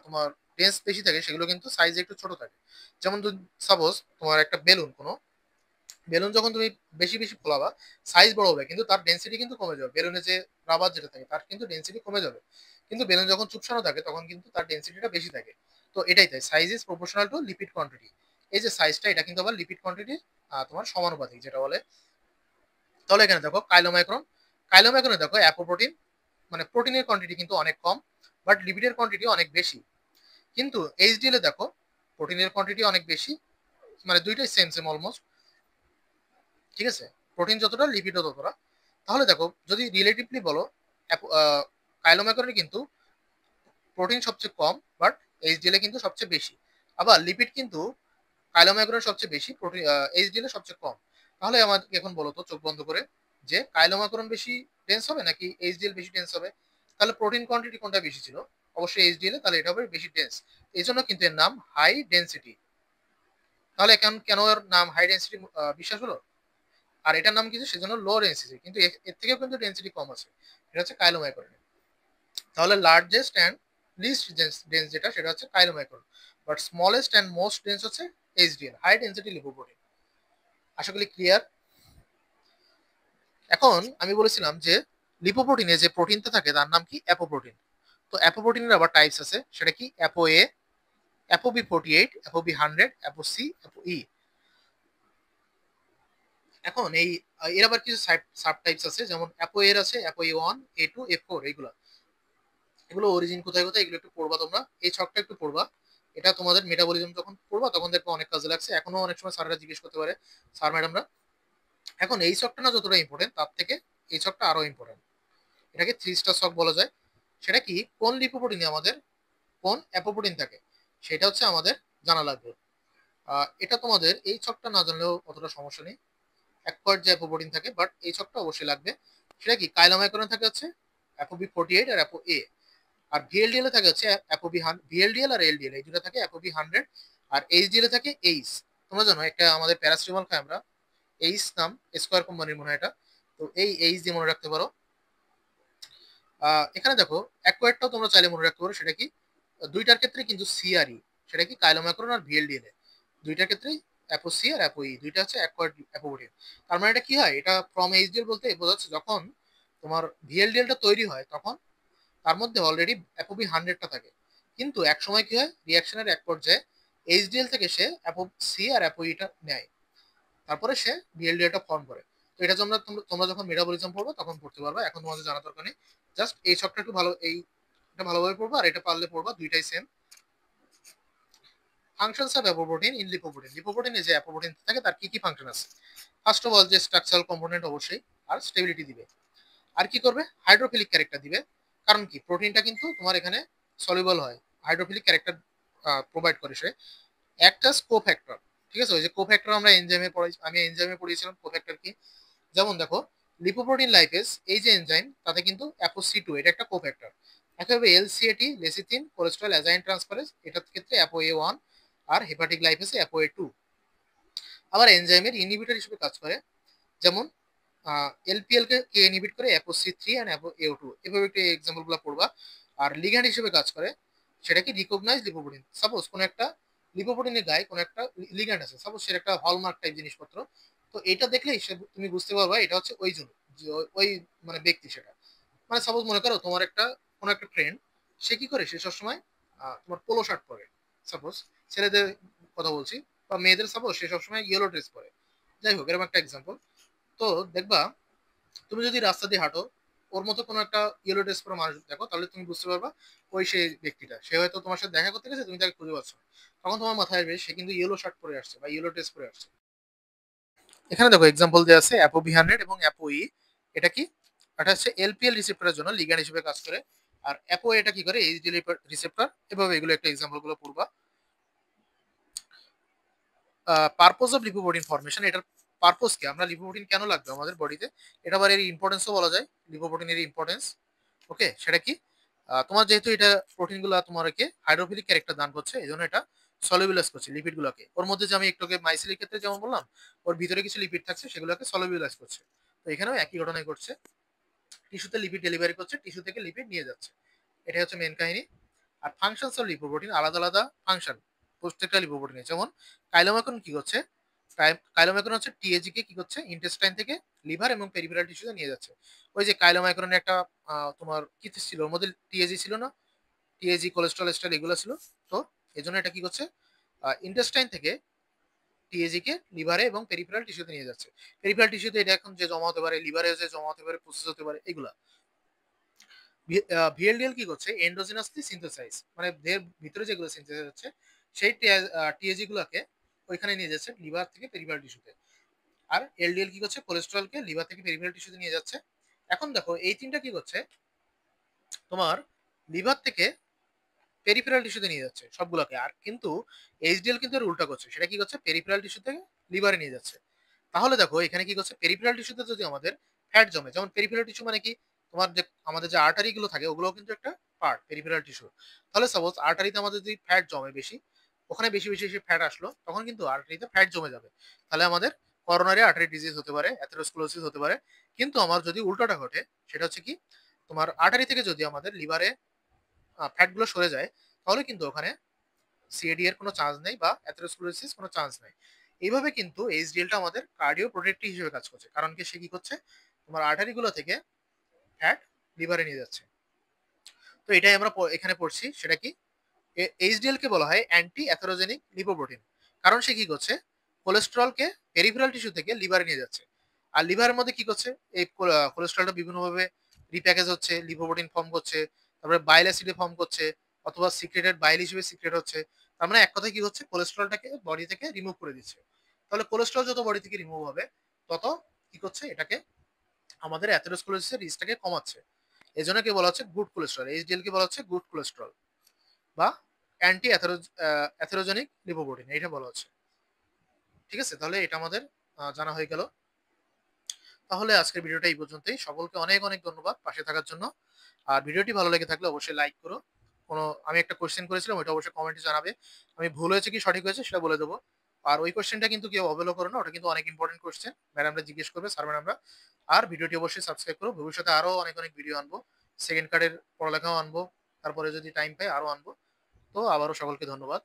তোমার ডেন্স বেশি থাকে সেগুলো কিন্তু সাইজ একটু ছোট থাকে। যেমন সাপোজ তোমার একটা বেলুন, কোনো বেলুন যখন তুমি বেশি বেশি ফোলাবা সাইজ বড় হবে, কিন্তু তার ডেন্সিটি কিন্তু কমে যাবে। বেলুনে যে রাবার যেটা থাকে তার কিন্তু ডেন্সিটি কমে যাবে, কিন্তু বেলুন যখন চুপসানো থাকে তখন কিন্তু তার ডেন্সিটিটা বেশি থাকে। তো এটাই তাই, size is proportional to lipid quantity. এই যে সাইজটা, এটা কিন্তু আবার লিপিড কোয়ান্টিটি তোমার সমানুপাতিক যেটা বলে। তাহলে এখানে দেখো কাইলোমাইক্রন, কাইলোমাইক্রনে দেখো অ্যাপোপ্রোটিন, মানে প্রোটিনের কোয়ান্টিটি কিন্তু অনেক কম, বাট লিপিডের কোয়ান্টিটি অনেক বেশি। কিন্তু এইচডিএল এ দেখো প্রোটিনের কোয়ান্টিটি অনেক বেশি, মানে দুইটাই সেম সেম অলমোস্ট, ঠিক আছে, প্রোটিন যতটা লিপিডও ততটা। তাহলে দেখো যদি রিলেটিভলি বলো, কাইলোম্যাকরনে কিন্তু প্রোটিন সবচেয়ে কম, বাট এইচডিএল এ কিন্তু সবচেয়ে বেশি। আবার লিপিড কিন্তু কাইলোম্যাকরনে সবচেয়ে বেশি, প্রোটিন এইচডিএল এ সবচেয়ে কম। তাহলে আমাকে এখন বলো তো চোখ বন্ধ করে, যে কাইলোম্যাকরন বেশি ডেন্স হবে নাকি এইচডিএল বেশি ডেন্স হবে? তাহলে প্রোটিন কোয়ান্টিটি কোনটা বেশি ছিল? অবশ্যই এইচডিএল এ, তাহলে এটা হবে বেশি ডেন্স। এই জন্য কিন্তু এর নাম হাই ডেন্সিটি। তাহলে কেন কেন এর নাম হাই ডেন্সিটি বিশ্বাস হলো? আর এটার নাম কিছু সেজন্য লো ডেন্সিটি, কিন্তু এর থেকেও কিন্তু ডেন্সিটি কম আছে, এটা হচ্ছে কাইলোমাইক্রন। তাহলে লার্জেস্ট অ্যান্ড লিস্ট ডেন্স যেটা সেটা হচ্ছে chylomicron, but smallest and most dense হচ্ছে এইচডিএল, হাই ডেন্সিটি লিপোপ্রোটিন। আশা করি ক্লিয়ার। এখন আমি বলেছিলাম যে লিপোপ্রোটিনে যে প্রোটিনটা থাকে তার নাম কি? অ্যাপোপ্রোটিন। তো অ্যাপোপ্রোটিনের আবার টাইপস আছে, সেটা কি? Apo A, apo B 48, apo B 100, apo C, apo E. এখন এই এর আবার কিছু সাব টাইপস আছে, যেমন অ্যাপো এর আছে অ্যাপো এ 1, এ 2, এ 4, এইগুলো। এগুলো অরিজিন কোথায় কোথায় এগুলো একটু পড়বা তোমরা, এই ছকটা একটু পড়বা। এটা তোমাদের মেটাবলিজম যখন পড়বা তখন দেখবে অনেক কাজে লাগছে, এখনো অনেক সময় স্যাররা জিজ্ঞেস করতে পারে, স্যার ম্যাডামরা। এখন এই ছকটা না যতটা ইম্পর্টেন্ট তার থেকে এই ছকটা আরো ইম্পর্টেন্ট। এটাকে 3 স্টার ছক বলা যায়। সেটা কি? কোন লিপোপ্রোটিনে আমাদের কোন অ্যাপোপ্রোটিন থাকে সেটা হচ্ছে আমাদের জানা লাগবে। এটা তোমাদের এই ছকটা না জানলেও অতটা সমস্যা নেই, অ্যাকোয়ার্ড যে অ্যাপোপ্রোটিন থাকে, বাট এই ছকটা অবশ্যই লাগবে। সেটা কি? কাইলোমাইক্রনে থাকে হচ্ছে অ্যাপো বি 48 আর অ্যাপো এ। আর ভিএলডিএল এ থাকে হচ্ছে অ্যাপো বি, ভিএলডিএল আর এলডিএল, এই দুটো থাকে অ্যাপো বি 100। আর এইচডিএল এ থাকে এইচ। তোমরা জানো একটা আমাদের প্যারাসিটামল খাই আমরা, এইচ নাম, স্কোয়ার কোম্পানির মনে হয় এটা। তো এই এইচ দিয়ে মনে রাখতে পারো। এখানে দেখো অ্যাকোয়ার্ডটাও তোমরা চাইলে মনে রাখতে পারো, সেটা কি? দুইটার ক্ষেত্রে কিন্তু সি আর ই, সেটা কি? কাইলোমাইক্রন আর ভিএলডিএল এ দুইটার ক্ষেত্রেই অ্যাপো সি আর অ্যাপো ই, দুইটা হচ্ছে অ্যাকোয়ার্ড অ্যাপোপ্রোটিন। তার মানে এটা কি হয়? এটা ফ্রম এইচডিএল বলতে বোঝাচ্ছে যখন তোমার ভিএলডিএলটা তৈরি হয় তখন তার মধ্যে অলরেডি অ্যাপোবি 100টা থাকে, কিন্তু এক সময় কি হয়, রিয়াকশনের এক পর্যায়ে এইচডিএল থেকে সে অ্যাপো সি আর অ্যাপো ইটা নেয়, তারপরে সে বিএলডিএলটা ফর্ম করে। তো এটা তোমরা তোমরা যখন মেটাবলিজম পড়বে তখন পড়তে পারবে, এখন তোমাদের জানা দরকার নেই। জাস্ট এই সবটা একটু ভালো, এটা ভালোভাবে পড়বা, আর এটা পারলে পড়বা, দুইটাই same. Functions of apoprotein in lipoprotein, লিপোপ্রোটিনে যে অ্যাপোপ্রোটিন থাকে তার কি কি ফাংশন আছে? ফার্স্ট অফ অল যে স্ট্রাকচারাল কম্পোনেন্ট অবশ্যই, আর স্টেবিলিটি দিবে। আর কি করবে? হাইড্রোফিলিক ক্যারেক্টার দিবে। কারণ কি? প্রোটিনটা কিন্তু তোমার এখানে সলিউবল হয়, হাইড্রোফিলিক ক্যারেক্টার প্রোভাইড করে সে। একটা কোফ্যাক্টর, ঠিক আছে, ওই যে কোফ্যাক্টর আমরা এনজাইমে পড়াই, আমি এনজাইমে পড়িয়েছিলাম কোফ্যাক্টর কি। যেমন দেখো লিপোপ্রোটিন লাইপেজ, এই যে এনজাইম তাতে কিন্তু অ্যাপোসি2 এটা একটা কোফ্যাক্টর। একইভাবে এলসিএটি লেসিথিন কোলেস্ট্রল অ্যাজাইন ট্রান্সফারেজ এটার ক্ষেত্রে অ্যাপো এ 1, আর হেপাটিক লাইপেসে অ্যাপো এ 2। আবার এনজাইমের ইনহিবিটর হিসেবে কাজ করে, যেমন এলপিএল কে ইনহিবিট করে অ্যাপোসি3 এন্ড অ্যাপো এ 2, এভাবে একটু এক্সাম্পল গুলো পড়বা। আর লিগ্যান্ড হিসেবে কাজ করে, সেটা কি? Recognise lipoprotein. সাপোজ কোন একটা লিপোপ্রোটিনের গায়ে কোন একটা লিগ্যান্ড আছে, সাপোজ সেটা একটা হলমার্ক টাইপ জিনিসপত্র, তো এটা দেখলেই তুমি বুঝতে পারবা এটা হচ্ছে ওই জন, যে ওই মানে ব্যক্তি সেটা। মানে সাপোজ মনে করো তোমার একটা কোন একটা ফ্রেন্ড, সে কি করে? সে সবসময় তোমার পোলো শার্ট পরে, সাপোজ ছেলেদের কথা বলছি, বা মেয়েদের সাপোজ সে সবসময় ইয়েলো ড্রেস পরে, যাই হোক এরকম একটা এক্সাম্পল। তো দেখবা তুমি যদি রাস্তা দিয়ে হাঁটো, ওর মতো কোনো একটা ইয়েলো ড্রেস পরা মানুষ দেখো, তাহলে তুমি বুঝতে পারবা ওই সেই ব্যক্তিটা। সে হয়তো তোমার সাথে দেখা করতে গেছে, তুমি তাকে খুঁজে পাচ্ছ না। তখন তোমার মাথায় আসবে সে কিন্তু ইয়েলো শার্ট পরে আসছে বা ইয়েলো ড্রেস পরে আসছে। এখানে দেখো এক্সাম্পল দেওয়া আছে অ্যাপো ভি100 এবং অ্যাপো ই। এটা কি? এটা হচ্ছে এলপিএল রিসেপ্টরের জন্য লিগ্যান্ড হিসেবে কাজ করে। আর অ্যাপো এটা কি করে? HDL receptor. এভাবে এগুলো একটা এক্সাম্পল গুলো পড়বা। পারপোজ অফ লিপোপ্রোটিন ফর্মেশন, এটার পারপোজ কি, আমরা লিপোপ্রোটিন কেন লাগবে আমাদের বডিতে, এটা আবার এর ইম্পর্টেন্সও বলা যায়, লিপোপ্রোটিনের ইম্পর্টেন্স। ওকে, সেটা কি? তোমার যেহেতু এটা প্রোটিন গুলো তোমাকে হাইড্রোফিলিক ক্যারেক্টার দান করছে, এই জন্য এটা সলিউলাইজ করছে লিপিড গুলোকে। ওর মধ্যে যে আমি একটু মাইসিলের ক্ষেত্রে যেমন বললাম, ওর ভিতরে কিছু লিপিড থাকছে, সেগুলোকে সলিউলাইজ করছে। তো এখানেও একই ঘটনাই ঘটছে, টিস্যুতে লিপিড ডেলিভারি করছে, টিস্যু থেকে লিপিড নিয়ে যাচ্ছে। এটাই হচ্ছে মেন কাহিনী। আর ফাংশনস অফ লিপোপ্রোটিন, আলাদা আলাদা ফাংশন প্রত্যেকটা লিপোপ্রোটিনের। যেমন কাইলোম্যাকরন কি করছে? কাইলোম্যাকরন হচ্ছে টিএজি কে কি করছে, ইন্টেস্টাইন থেকে লিভার এবং পেরিফেরাল টিস্যুতে নিয়ে যাচ্ছে। ওই যে কাইলোম্যাকরনের একটা তোমার কি ছিল, ওর মধ্যে টিএজি ছিল না? টিএজি, কোলেস্ট্রল স্টার এগুলো ছিল। তো এই জন্য এটা কি করছে, ইন্টেস্টাইন থেকে টিএজি কে লিভারে এবং পেরিফেরাল টিস্যুতে নিয়ে যাচ্ছে। পেরিফেরাল টিস্যুতে এটা এখন যে জমা হতে পারে, লিভারে যে জমা হতে পারে, প্রসেস হতে পারে, এগুলা। ভিএলডিএল কি করছে, এন্ডোজিনাসলি সিনথেসাইজ, মানে দেহের ভিতরে যেগুলো সিনথেসাইজ হচ্ছে সেই টিএজি গুলোকে ওইখানে নিয়ে যাচ্ছে লিভার থেকে পেরিফেরাল টিস্যুতে। আর এলডিএল কি করছে, কোলেস্টেরলকে লিভার থেকে পেরিফেরাল টিস্যুতে নিয়ে যাচ্ছে। এখন দেখো এই তিনটা কি করছে, তোমার লিভার থেকে পেরিফেরাল টিস্যুতে নিয়ে যাচ্ছে সবগুলোকে। আর কিন্তু এইচডিএল কিন্তু এর উল্টা করছে, সেটা কি করছে, পেরিফেরাল টিস্যু থেকে লিভারে নিয়ে যাচ্ছে। তাহলে দেখো এখানে কি করছে, পেরিফেরাল টিস্যুতে যদি আমাদের ফ্যাট জমে, যেমন পেরিফেরাল টিস্যু মানে কি, তোমার যে আমাদের যে আর্টারি গুলো থাকে, ওগুলো কিন্তু একটা পার্ট পেরিফেরাল টিস্যু। তাহলে সাপোজ আর্টারিতে আমাদের যদি ফ্যাট জমে বেশি, ওখানে বেশি বেশি এসে ফ্যাট আসলো, তখন কিন্তু আর্টারিতে ফ্যাট জমে যাবে। তাহলে আমাদের করোনারি আর্টারি ডিজিজ হতে পারে, অ্যাথেরোস্ক্লেরোসিস হতে পারে। কিন্তু আমার যদি উল্টোটা ঘটে, সেটা হচ্ছে কি, তোমার আর্টারি থেকে যদি আমাদের লিভারে ফ্যাট গুলো সরে যায়, তাহলে কিন্তু ওখানে সিএডি এর কোনো চান্স নেই বা অ্যাথেরোস্ক্লেরোসিস কোনো চান্স নেই। এইভাবে কিন্তু এইচডিএলটা আমাদের কার্ডিও প্রোটেক্টিভ হিসেবে কাজ করছে, কারণ কি সে কি করছে, তোমার আর্টারি গুলো থেকে ফ্যাট লিভারে নিয়ে যাচ্ছে। তো এটাই আমরা এখানে পড়ছি, সেটা কি, এইচডিএল কে বলা হয় অ্যান্টি অ্যাথেরোজেনিক লিপোপ্রোটিন। কারণ সে কি করছে, কোলেস্টেরলকে পেরিফেরাল টিস্যু থেকে লিভারে নিয়ে যাচ্ছে। আর লিভারের মধ্যে কি করছে, এই কোলেস্টেরলটা বিভিন্নভাবে রিপ্যাকেজ হচ্ছে, লিপোপ্রোটিন ফর্ম করছে, তারপরে বাইল অ্যাসিডে ফর্ম করছে, অথবা সিক্রেটেড বাইল হিসেবে সিক্রেট হচ্ছে। তার মানে এক কথায় কি হচ্ছে, কোলেস্টেরলটাকে বডি থেকে রিমুভ করে দিচ্ছে। তাহলে কোলেস্টেরল যত বডি থেকে রিমুভ হবে, তত কি করছে, এটাকে আমাদের অ্যাথেরোস্ক্লেরোসিসের রিস্কটাকে কমাচ্ছে। এই জন্য কি বলা হচ্ছে গুড কোলেস্ট্রল, এইচডিএল কে বলা হচ্ছে গুড কোলেস্ট্রল বা অ্যান্টি অ্যাথেরোজেনিক লিপোপ্রোটিন, এইটা বলা হচ্ছে। ঠিক আছে, তাহলে এটা আমাদের জানা হয়ে গেল। তাহলে আজকের ভিডিওটা এই পর্যন্তই। সকলকে অনেক অনেক ধন্যবাদ পাশে থাকার জন্য। আর ভিডিওটি ভালো লেগে থাকলে অবশ্যই লাইক করো। কোনো আমি একটা কোশ্চেন করেছিলাম, ওটা অবশ্যই কমেন্টে জানাবে। আমি ভুল হয়েছে কি সঠিক হয়েছে সেটা বলে দেবো। আর ওই কোশ্চেনটা কিন্তু কেউ অবহেলা করো না, ওটা কিন্তু অনেক ইম্পর্টেন্ট কোশ্চেন। ম্যাডামরা জিজ্ঞেস করবে, স্যার ম্যাডামরা। আর ভিডিওটি অবশ্যই সাবস্ক্রাইব করো, ভবিষ্যতে আরো অনেক অনেক ভিডিও আনবো। সেকেন্ড কার্ডের পড়ালেখাও আনবো, তারপরে যদি টাইম পাই আরো আনবো। তো আবারও সকলকে ধন্যবাদ।